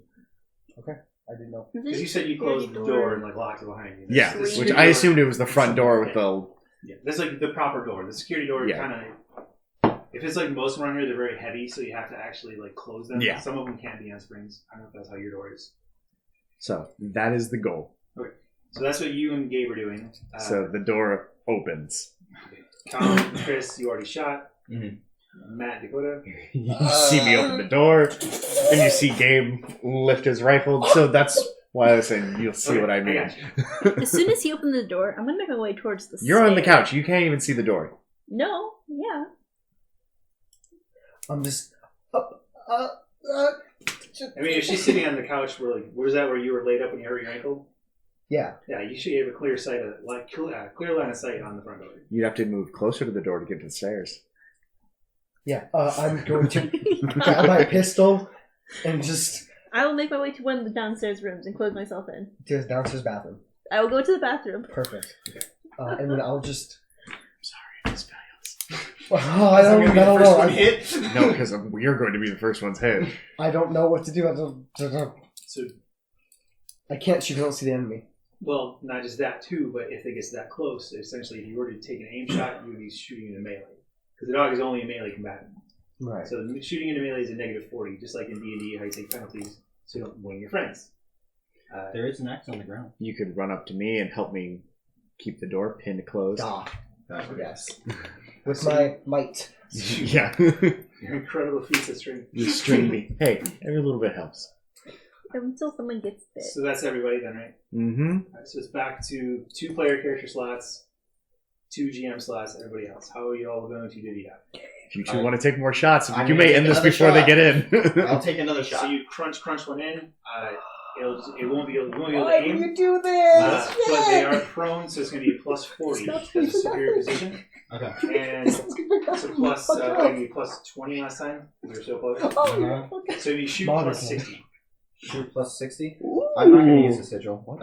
Okay, I didn't know. Because you said you closed the door and like locked it behind you. Yeah, This which security I door- assumed it was the front door with the. Yeah, that's like the proper door. The security door kind of. If it's like most around here, they're very heavy, so you have to actually like close them. Yeah. Some of them can't be on springs. I don't know if that's how your door is. So that is the goal. Okay. So that's what you and Gabe are doing. So the door opens. Colin and Chris, you already shot. Mhm. Matt, Dakota. You see me open the door, and you see Gabe lift his rifle. So that's why I said you'll see Okay, what I mean. got you. As soon as he opened the door, I'm gonna make my way towards the You're on the stairs. couch. You can't even see the door. No, yeah. I'm just. I mean, if she's sitting on the couch, where's that where you were laid up when you hurt your ankle? Yeah. Yeah, you should have a clear sight of clear line of sight on the front door. You'd have to move closer to the door to get to the stairs. Yeah. I'm going to grab my pistol and just. I will make my way to one of the downstairs rooms and close myself in. To the downstairs bathroom. I will go to the bathroom. Perfect. And then I'll just. Sorry, this fails. Oh, I don't know. No, because we're going to be the first ones hit. I don't know what to do. So, I can't shoot. I don't see the enemy. well, not just that too, but if it gets that close, essentially, if you were to take an aim shot, you would be shooting into melee. Because the dog is only a melee combatant. Right. So shooting into melee is a -40, just like in D&D, how you take penalties, so you don't wing your friends. There is an axe on the ground. You could run up to me and help me keep the door pinned closed. Yes. With my might. Yeah. Your incredible feats of strength. You string me. Hey, every little bit helps. Until someone gets bit. So that's everybody then, right? Mm-hmm. Alright, so it's back to 2 player character slots, 2 GM slots, everybody else. How are you all going to divvy up? If you two want to take more shots, I'm you gonna may take end this another before they shot. get in. I'll take another So shot. you crunch one in. It won't be able to Why do aim. you do this? But they are prone, so it's going to be a +40 as a superior position. Okay. And so plus, maybe +20 last time. We were so close. So if you shoot Modern. +60. Shoot +60. I'm not going to use the sigil.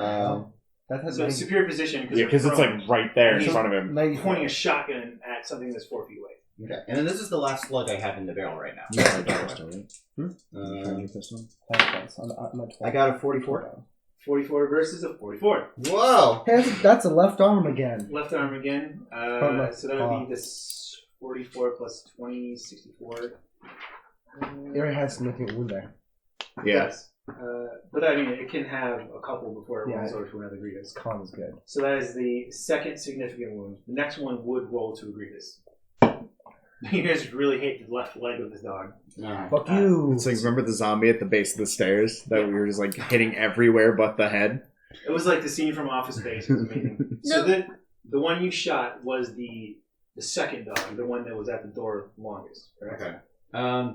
That has So superior position Yeah, because it's like right there in front of him. you're pointing a shotgun at something that's 4 feet away. Okay. And then this is the last slug I have in the barrel right now. You tried your pistol, right? Uh, Tried your pistol? I got a 44. 44 versus a 44. Whoa! Hey, that's a left arm again. Left arm again. So that would be this 44 plus 20, 64. It already has significant wound there. Yes. But I mean, it can have a couple before it rolls Yeah. over to another Grievous. Con is good. So that is the second significant wound. The next one would roll to a Grievous. You guys really hate the left leg of this dog. No. Fuck you. It's like, remember the zombie at the base of the stairs that we were just like hitting everywhere but the head? It was like the scene from Office Space. It was amazing. No. So the one you shot was the the second dog, the one that was at the door longest. Correct? Okay.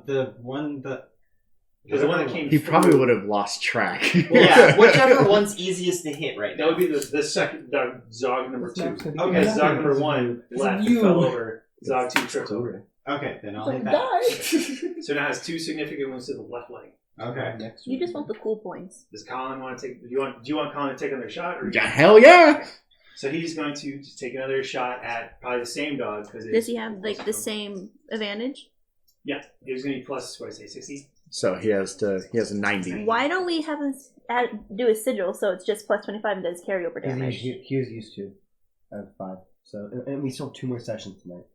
The one that. Because the one that came He through, probably would have lost track. Well, yeah, whichever one's easiest to hit right that now. would be the second dog, Zog number 2. Okay. Because Zog number 1 left and fell over. Zog 2 tripped over. Okay, then I'll Like, hit that. die! So now has 2 significant wounds to the left leg. Okay. You just want the cool points. Does Colin want to take? Do you want Colin to take another shot? Or Yeah, hell yeah! So he's going to just take another shot at probably the same dog because Does he have like the same advantage? Yeah, he was going to be plus. What did I say? 60. So he has a 90. Why don't we have him do a sigil so it's just plus 25 and does carryover damage? He was used to. I have 5. So, and we still have 2 more sessions tonight.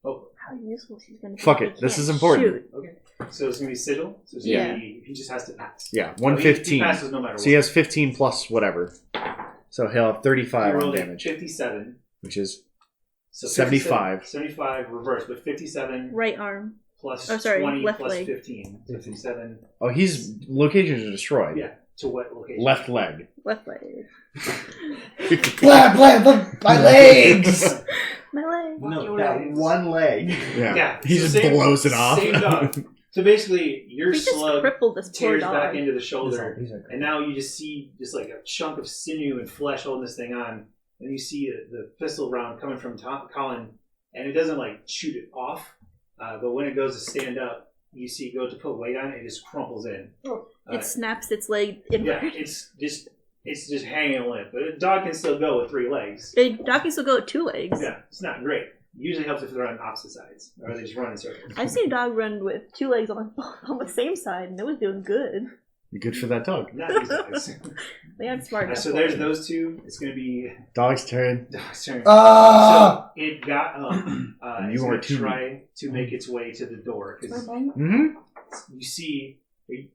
Oh, How useful she's going to be. Fuck He it, this can't is important. shoot. okay. So it's going to be sigil. So it's Yeah. gonna be, he just has to pass. Yeah, So 115. He passes no matter what. So he has 15 plus whatever. So he'll have 35 He on rolled a damage, 57. which is So 75. 75 reverse, but 57 Right arm. plus Oh, sorry, 20 left plus leg. 15. So 57. oh, he's locations are destroyed. Yeah. To what location? Left leg. Left leg. Blah, blah, blah, my legs! My leg. No, that one leg. Yeah, Yeah. he so just same- blows it off. Same dog. So basically, your We just slug crippled this poor tears dog. back into the shoulder, These are and now you just see just like a chunk of sinew and flesh holding this thing on, and you see the pistol round coming from Colin, and it doesn't like shoot it off, but when it goes to stand up, you see it go to put weight on it, it just crumples in. It snaps its leg inward. Yeah, it's just hanging limp, but a dog can still go with 3 legs. A dog can still go with 2 legs. Yeah, it's not great. Usually helps if they're on opposite sides, or they just run in circles. I've seen a dog run with 2 legs on the same side, and it was doing good. Good for that dog. Not these dogs. They aren't smart enough. So for there's it. those 2. It's going to be Dog's turn. dog's turn. Ah! So it got up. You It's are going too to try to make its way to the door because Mm-hmm. you see. Can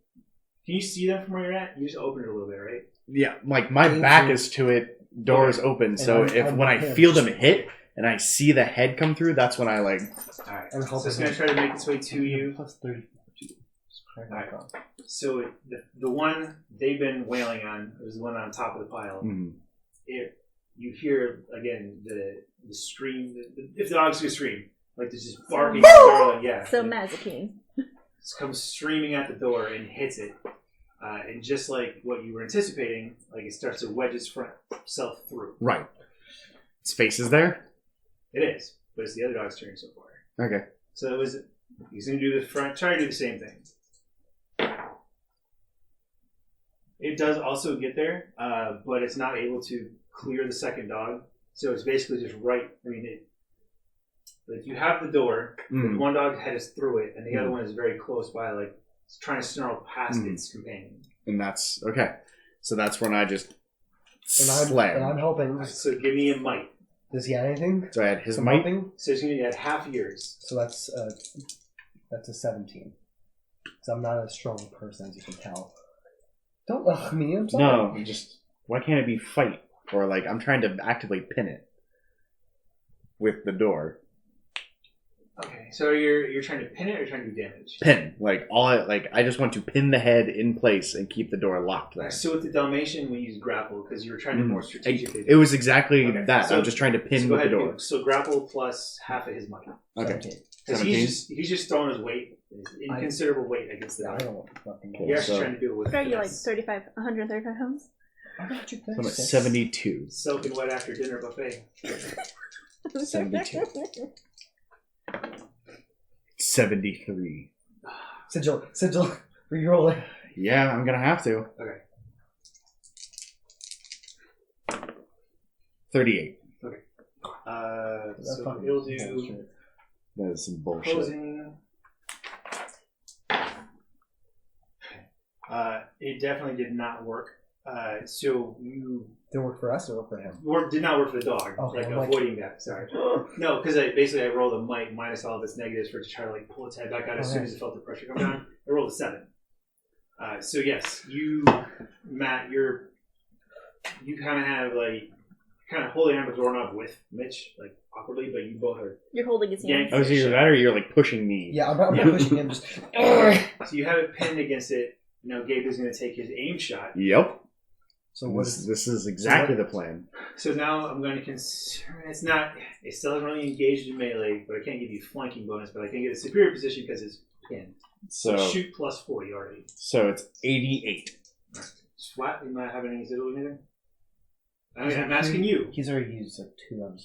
you see them from where you're at? You just open it a little bit, right? Yeah, like my back is to it, door's open. So And I'm when I him. feel them hit and I see the head come through, that's when I like. All right. And So help it's him. going to try to make its way to you. Plus 30. Alright. So the one they've been wailing on is the one on top of the pile. Mm, You hear again the scream. If the dog's gonna scream, like there's just barking, snarling, yeah. So It Mazikeen. comes streaming at the door and hits it, and just like what you were anticipating, like it starts to wedge its front self through. right. Its face is there. It is, but it's the other dog's turn so far. Okay. So it was. He's gonna do the front. Try to do the same thing. It does also get there, but it's not able to clear the second dog. So it's basically just right. I mean, like you have the door. Mm. One dog's head is through it, and the other one is very close by, like it's trying to snarl past its companion. And that's okay. So that's when I just And slam. I'm helping. So give me a might. Does he have anything? So I had his Some might. helping? So it's going to be at half yours. So that's a 17. So I'm not a strong person, as you can tell. Don't ugh me. I'm sorry. No, I'm just why can't it be fight or like I'm trying to actively pin it with the door. Okay. So you're trying to pin it or trying to do damage? Pin like I just want to pin the head in place and keep the door locked there. So with the Dalmatian, we use grapple because you were trying to be more strategically. It was exactly Okay, that. so- I'm just trying to pin So go with the ahead. door. So grapple plus half of his might. Okay. 17. Because 17? he's just throwing his weight, his inconsiderable weight against the Yeah, I dog. don't want to fucking Cool. You're actually So- trying to do it with. What are you like finesse. 135 pounds? I got you So I'm at 36. 72. Soaking wet after dinner buffet. 72. 73. Sigil, reroll it. Yeah, I'm gonna have to. Okay. 38. So fucking he'll bullshit. do That is some bullshit. opposing. It definitely did not work. So you Did it work for us or work for him? did not work for the dog. Okay, like I'm like- avoiding that. Sorry. No, because I rolled a might minus all of its negatives for it to try to like pull its head back out as soon Okay. as it felt the pressure come down. I rolled a 7. So yes, Matt, you kind of have like holding on the doorknob with Mitch, like awkwardly, but you both are. You're holding his hand. Yeah. Oh, so either that or you're like pushing me. Yeah, I'm Yeah. pushing him. Just. Ugh. So you have it pinned against it. Now Gabe is going to take his aim shot. Yep. So what This is exactly the plan. So now I'm going to consider it still hasn't really engaged in melee, but I can't give you flanking bonus, but I can get a superior position because it's pinned. So shoot plus 40 already. So it's 88. Flat, you not have any zero anything? I'm asking you. He's already used like 2 on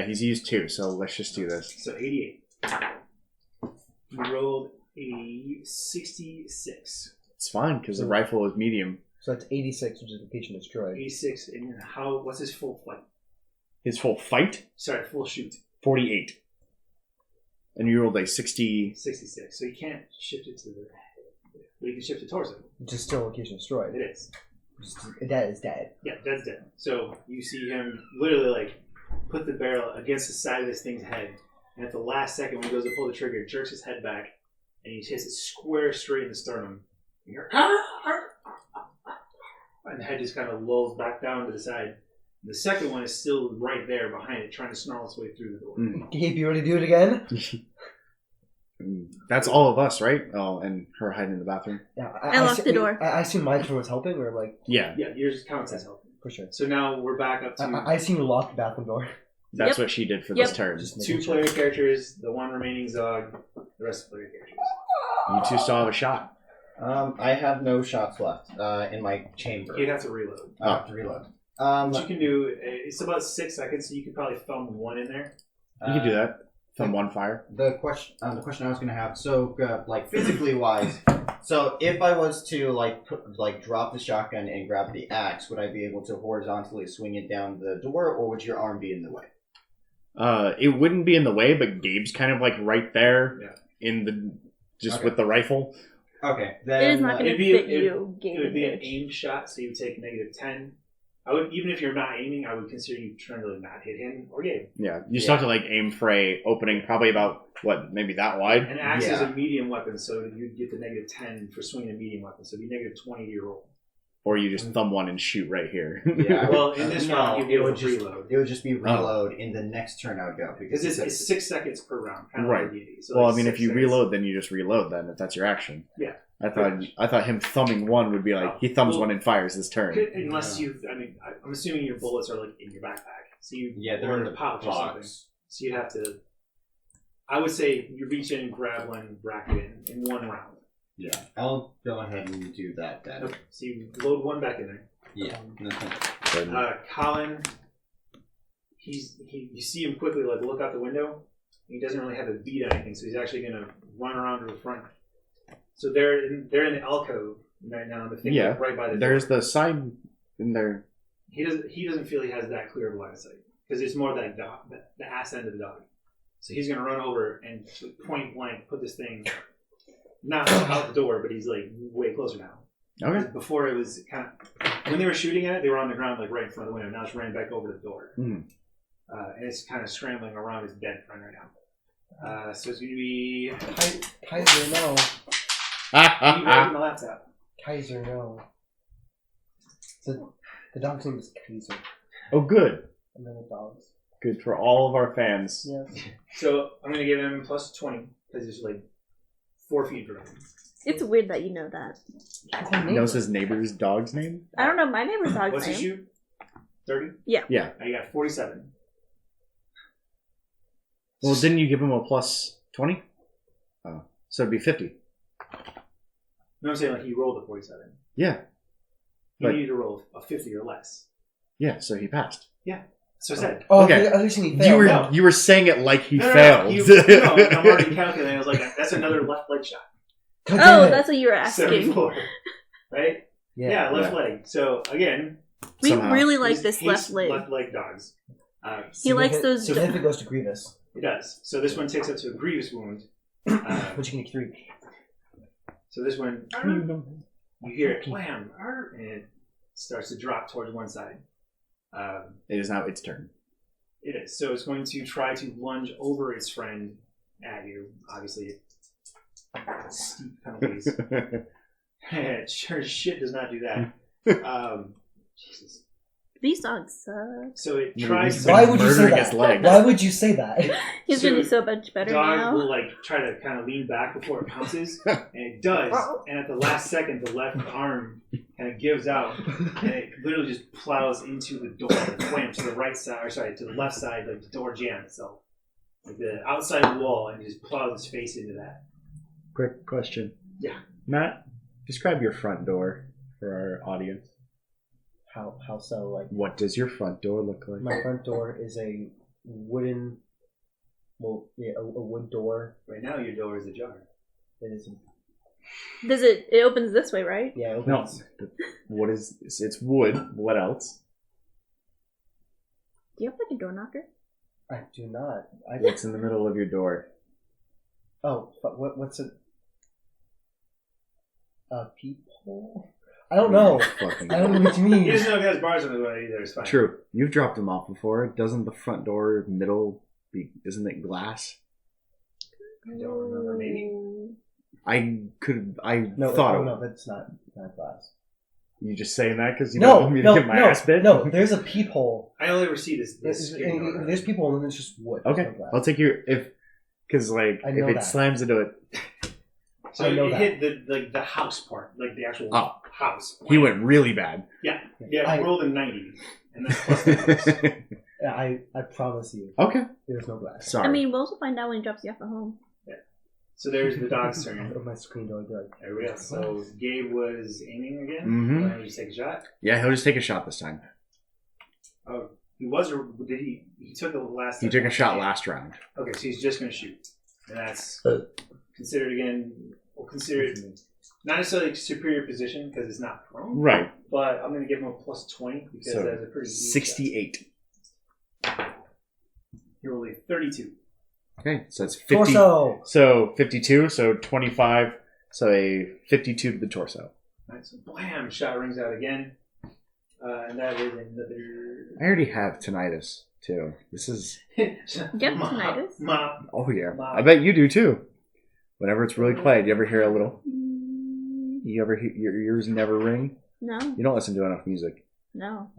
He's used 2, so let's just do this. So 88. You rolled a 66. It's fine, because the rifle is medium. So that's 86, which is location destroyed. 86, and what's his full flight? His full fight? Sorry, full shoot. 48. And you rolled a 60... 66. So you can't shift it to the... But you can shift it towards him. Which is still location destroyed. It is. That is dead. Yeah, that's dead. So you see him literally put the barrel against the side of this thing's head, and at the last second when he goes to pull the trigger, jerks his head back, and he hits it square straight in the sternum. And you're and the head just kind of lulls back down to the side. The second one is still right there behind it, trying to snarl its way through the door. Gabe, you ready to do it again? That's all of us, right? Oh, and her hiding in the bathroom. Yeah, I locked the door. I assume my turn was helping, or like... Yeah. Yeah, yours counts as helping. For sure. So now we're back up to... I assume you locked the bathroom door. That's what she did for this turn. Just 2 player characters, the 1 remaining Zog, the rest of the player characters. You 2 still have a shot. I have no shots left in my chamber. You'd have to reload. I have to reload. What you can do, it's about 6 seconds, so you could probably thumb 1 in there. You can do that. Thumb 1 fire. The question I was going to have, so like physically wise, so if I was to drop the shotgun and grab the axe, would I be able to horizontally swing it down the door, or would your arm be in the way? It wouldn't be in the way, but Gabe's kind of like right there in the with the rifle. Okay, then it is not going to fit you. It would be an aimed shot, so you would take -10. I would, even if you're not aiming, I would consider you trying to not hit him or Gabe. Yeah, you still have to aim for a opening probably about maybe that wide. An axe is a medium weapon, so you'd get the -10 for swinging a medium weapon, so it'd be -20 to your roll. Or you just thumb 1 and shoot right here. Yeah. Well, in this round, you'd be able to reload. It would just be reload in the next turn I would go. Because it's 6 seconds per round. Kind of right. like D&D. So well, like I mean, if you 6 seconds. reload, then you just reload then, if that's your action. Yeah. I thought him thumbing 1 would be like, he thumbs 1 and fires this turn. Unless I'm assuming your bullets are like in your backpack. So they're in the pouch or something. So you'd have to, I would say you reach in and grab one, bracket it in 1 round. Yeah. I'll go ahead and do that then. Okay. So you load 1 back in there. Yeah. Colin, you see him quickly look out the window. He doesn't really have a beat on anything, so he's actually going to run around to the front. So they're in the alcove right now. The thing right by the there's door. the side in there. He doesn't feel he has that clear of a line of sight because it's more that dog, the ass end of the dog. So he's going to run over and point blank put this thing not out the door, but he's way closer now. Okay. Before it was kind of when they were shooting at it, they were on the ground right in front of the window. Now it's ran back over to the door, and it's kind of scrambling around his dead friend right now. So it's going to be Kaiser, no. you grabbing the laptop. Kaiser, no. The dog's name is Kaiser. Oh, good. And then the dogs. Good for all of our fans. Yes. So I'm going to give him +20 because it's 4 feet from him. It's weird that you know that. He knows his neighbor's dog's name? I don't know my neighbor's dog's What's name. he shoot? 30? Yeah. Yeah. I got 47. Well, didn't you give him a +20? Oh, so it'd be 50. No, I'm saying he rolled a 47. Yeah. He needed to roll a 50 or less. Yeah, so he passed. Yeah. So I said. Oh, Okay. at least he failed. You were saying it like he failed. No, I'm already calculating. I was like, that's another left leg shot. Oh, that's what you were asking. 74. Right? Yeah, left leg. So, again. We somehow. really like he this hates left leg. Left leg dogs. He likes those. So if it goes to Grievous. It does. So this one takes up to a grievous wound. Which you can get 3. So this one, you hear it wham, and it starts to drop towards one side. It is now its turn. It is. So it's going to try to lunge over its friend at you. Obviously, steep penalties. Sure as shit does not do that. Jesus. These dogs suck. So it tries to... Why would you say murdering that? his leg. Why would you say that? He's gonna be so much better dog now. will try to kind of lean back before it pounces, and it does. And at the last second, the left arm kind of gives out, and it literally just plows into the door, wham, to the right side, or sorry, to the left side, like the door jams itself. Like the outside of the wall, and just plows his face into that. Quick question. Yeah. Matt, describe your front door for our audience. How so? Like, What does your front door look like? my front door is a wooden, a wood door. Right now, your door is ajar. It is, Does it opens this way, right? yeah, it No. opens. What is it's wood. What else? Do you have like a door knocker? I do not. What's in the middle of your door? What's it? A peephole? I don't know. Fucking I don't know what you He mean. doesn't know if he has bars on the way either. It's fine. True. You've dropped them off before. Doesn't the front door middle isn't it glass? I don't remember. Maybe. No, thought no, that's not glass. You just saying that because you don't want me to get my ass bit? No, there's a peephole. I only ever see this. There's people and then it's just wood. Okay, There's no glass. I'll take your because like I if know it that. slams into it, So I know it that. hit the house part, like the actual house. he went really bad. Yeah, I rolled a 90, and that's plus the house. Yeah, I promise you, Okay, there's no glass. sorry. I mean, we'll also find out when he drops you off at home. So there's the dog's turn. My screen door, good. There we go. So Gabe was aiming again. Mhm. Why don't you just take a shot? Yeah, he'll just take a shot this time. Oh, he was, or did he? He took the last. He took a shot last round. Okay, so he's just going to shoot, and that's considered again. We'll consider it not necessarily superior position because it's not prone, Right. but I'm going to give him a plus 20 because So that's a pretty huge 68. shot. He rolled a 32. Okay, so that's 50. Torso. So 52. So 25. So a 52 to the torso. All right, so blam, shot rings out again, and that is another. I already have tinnitus too. This is. You have tinnitus? Mop. Oh yeah. Wow. I bet you do too. Whenever it's really quiet, you ever hear a little? You ever hear your ears never ring? No, You don't listen to enough music. no.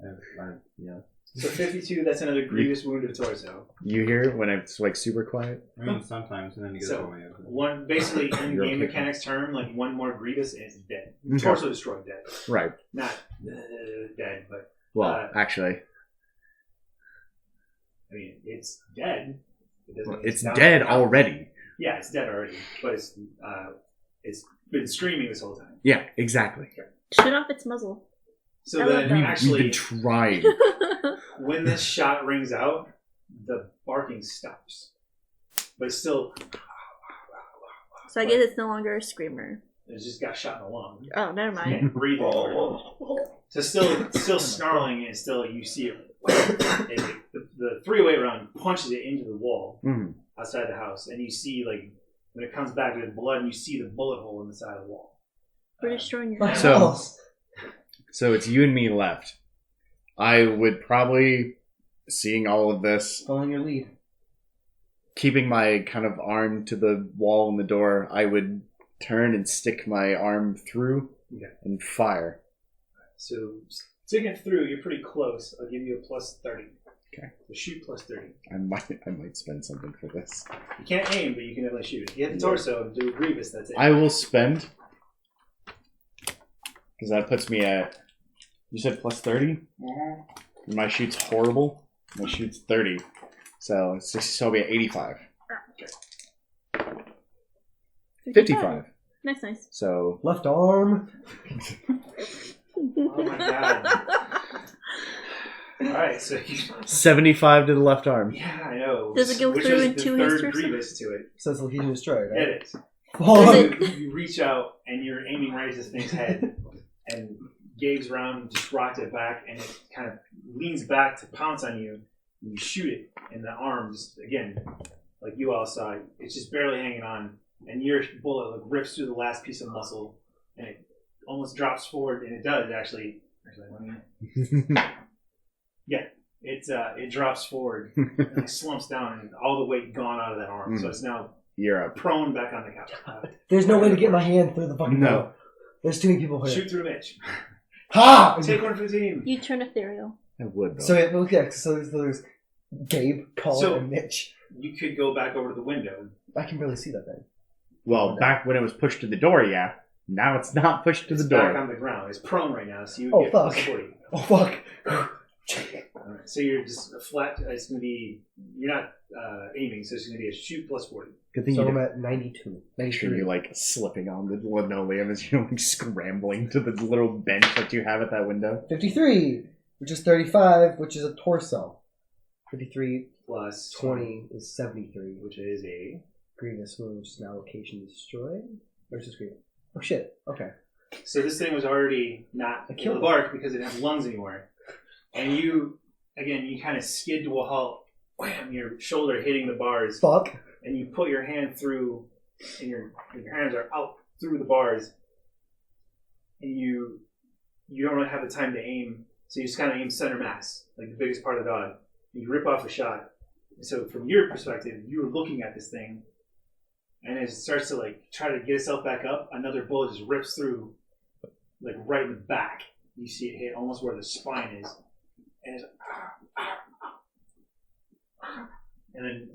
Yeah. So 52, that's another grievous wound to the torso. You hear it when it's like super quiet? I mean, sometimes, and then you get So, away. one, basically, in You're game okay. mechanics term, like one more grievous and it's dead. Okay. Torso destroyed, dead. Right. Not dead, but Well, actually, I mean, it's dead. It doesn't mean it's down dead to the already. Yeah, it's dead already, but it's been screaming this whole time. Yeah, exactly. Shoot off its muzzle. So I love then, that. We've actually, been trying. when this shot rings out, the barking stops, but it's still. So I guess it's no longer a screamer. It just got shot in the lung. Oh, never mind. And breathing. So still snarling, and still you see it. The three-way round punches it into the wall Mhm. outside the house, and you see like when it comes back to the blood, and you see the bullet hole in the side of the wall. We're destroying your My house. So- house. So it's you and me left. I would probably, seeing all of this, Following your lead. keeping my kind of arm to the wall and the door, I would turn and stick my arm through Okay. and fire. So sticking it through, you're pretty close. I'll give you a plus 30. Okay. So shoot plus 30. I might spend something for this. You can't aim, but you can definitely shoot. If you hit the torso and do a grievous, that's it. I will spend, because that puts me at, you said plus 30? My shoot's horrible. My shoot's 30. So I'll be at 85. 55. Nice. So Left arm. Oh my god. Alright, so you. 75 to the left arm. Yeah, I know. Does it go Which through is into the his third torso? grievous to it. Says location destroyed, right? It is. Oh, You reach out and you're aiming right at this thing's head, and Gabe's round just rocked it back, and it kind of leans back to pounce on you. And you shoot it, and the arms again, like you all saw, it's just barely hanging on, and your bullet like rips through the last piece of muscle, and it almost drops forward, and it does actually. It drops forward and it slumps down, and all the weight gone out of that arm, so it's now You're up. prone back on the couch. there's no way to get my hand through the fucking No. door. There's too many people here. Shoot through Mitch. Ha! Take one for the team. You turn ethereal. I would, though. So there's Gabe, Colin, So- and Mitch. You could go back over to the window. I can barely see that thing. Well, back when it was pushed to the door, yeah. Now it's not pushed to It's the back door. on the ground. It's prone right now, so you Oh, get fuck. plus 40. Oh fuck! Alright, so you're just a flat. It's going to be. You're not aiming, so it's going to be a shoot plus 40. Good thing So you I'm didn't at 92. make sure 93. you're like slipping on the linoleum as you're like scrambling to the little bench that you have at that window. 53, which is 35, which is a torso. 53 Plus 20 is 73. which is a. Grievous wounds now location destroyed. Where's this grievous? Oh shit. Okay. So this thing was already not I able killed to it. bark because it didn't have lungs anymore. And you kind of skid to a halt. Wham! Your shoulder hitting the bars. Fuck. And you put your hand through, and your hands are out through the bars. And you don't really have the time to aim, so you just kind of aim center mass, like the biggest part of the dog. You rip off a shot. So from your perspective, you're looking at this thing, and as it starts to like try to get itself back up, another bullet just rips through, like right in the back. You see it hit almost where the spine is, and it's and then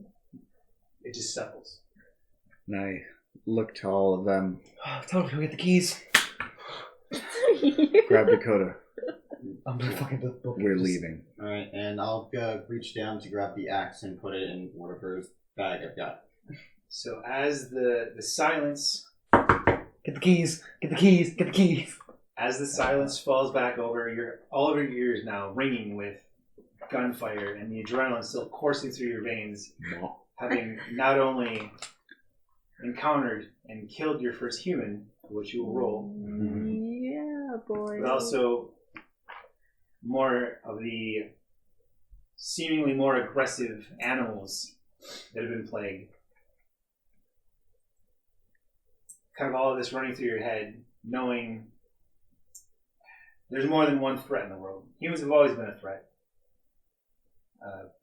it just settles. And I look to all of them, Tell me to get the keys. grab Dakota. I'm gonna fucking book. We're leaving. Alright, and I'll reach down to grab the axe and put it in whatever bag I've got. So as the silence Get the keys. Get the keys. Get the keys. as the silence falls back over all of your ears now ringing with gunfire and the adrenaline still coursing through your veins, having not only encountered and killed your first human, which you will roll, Yeah, boy. but also more of the seemingly more aggressive animals that have been plagued. Kind of all of this running through your head, knowing there's more than one threat in the world. Humans have always been a threat.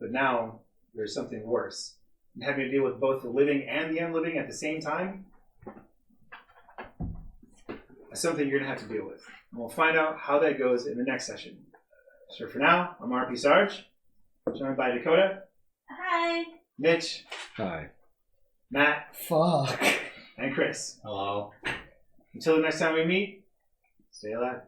But now there's something worse. And having to deal with both the living and the unliving at the same time is something you're going to have to deal with. And we'll find out how that goes in the next session. So for now, I'm RP Sarge, joined by Dakota, Hi. Mitch, Hi. Matt, Fuck. and Chris. Hello. Until the next time we meet, stay alive.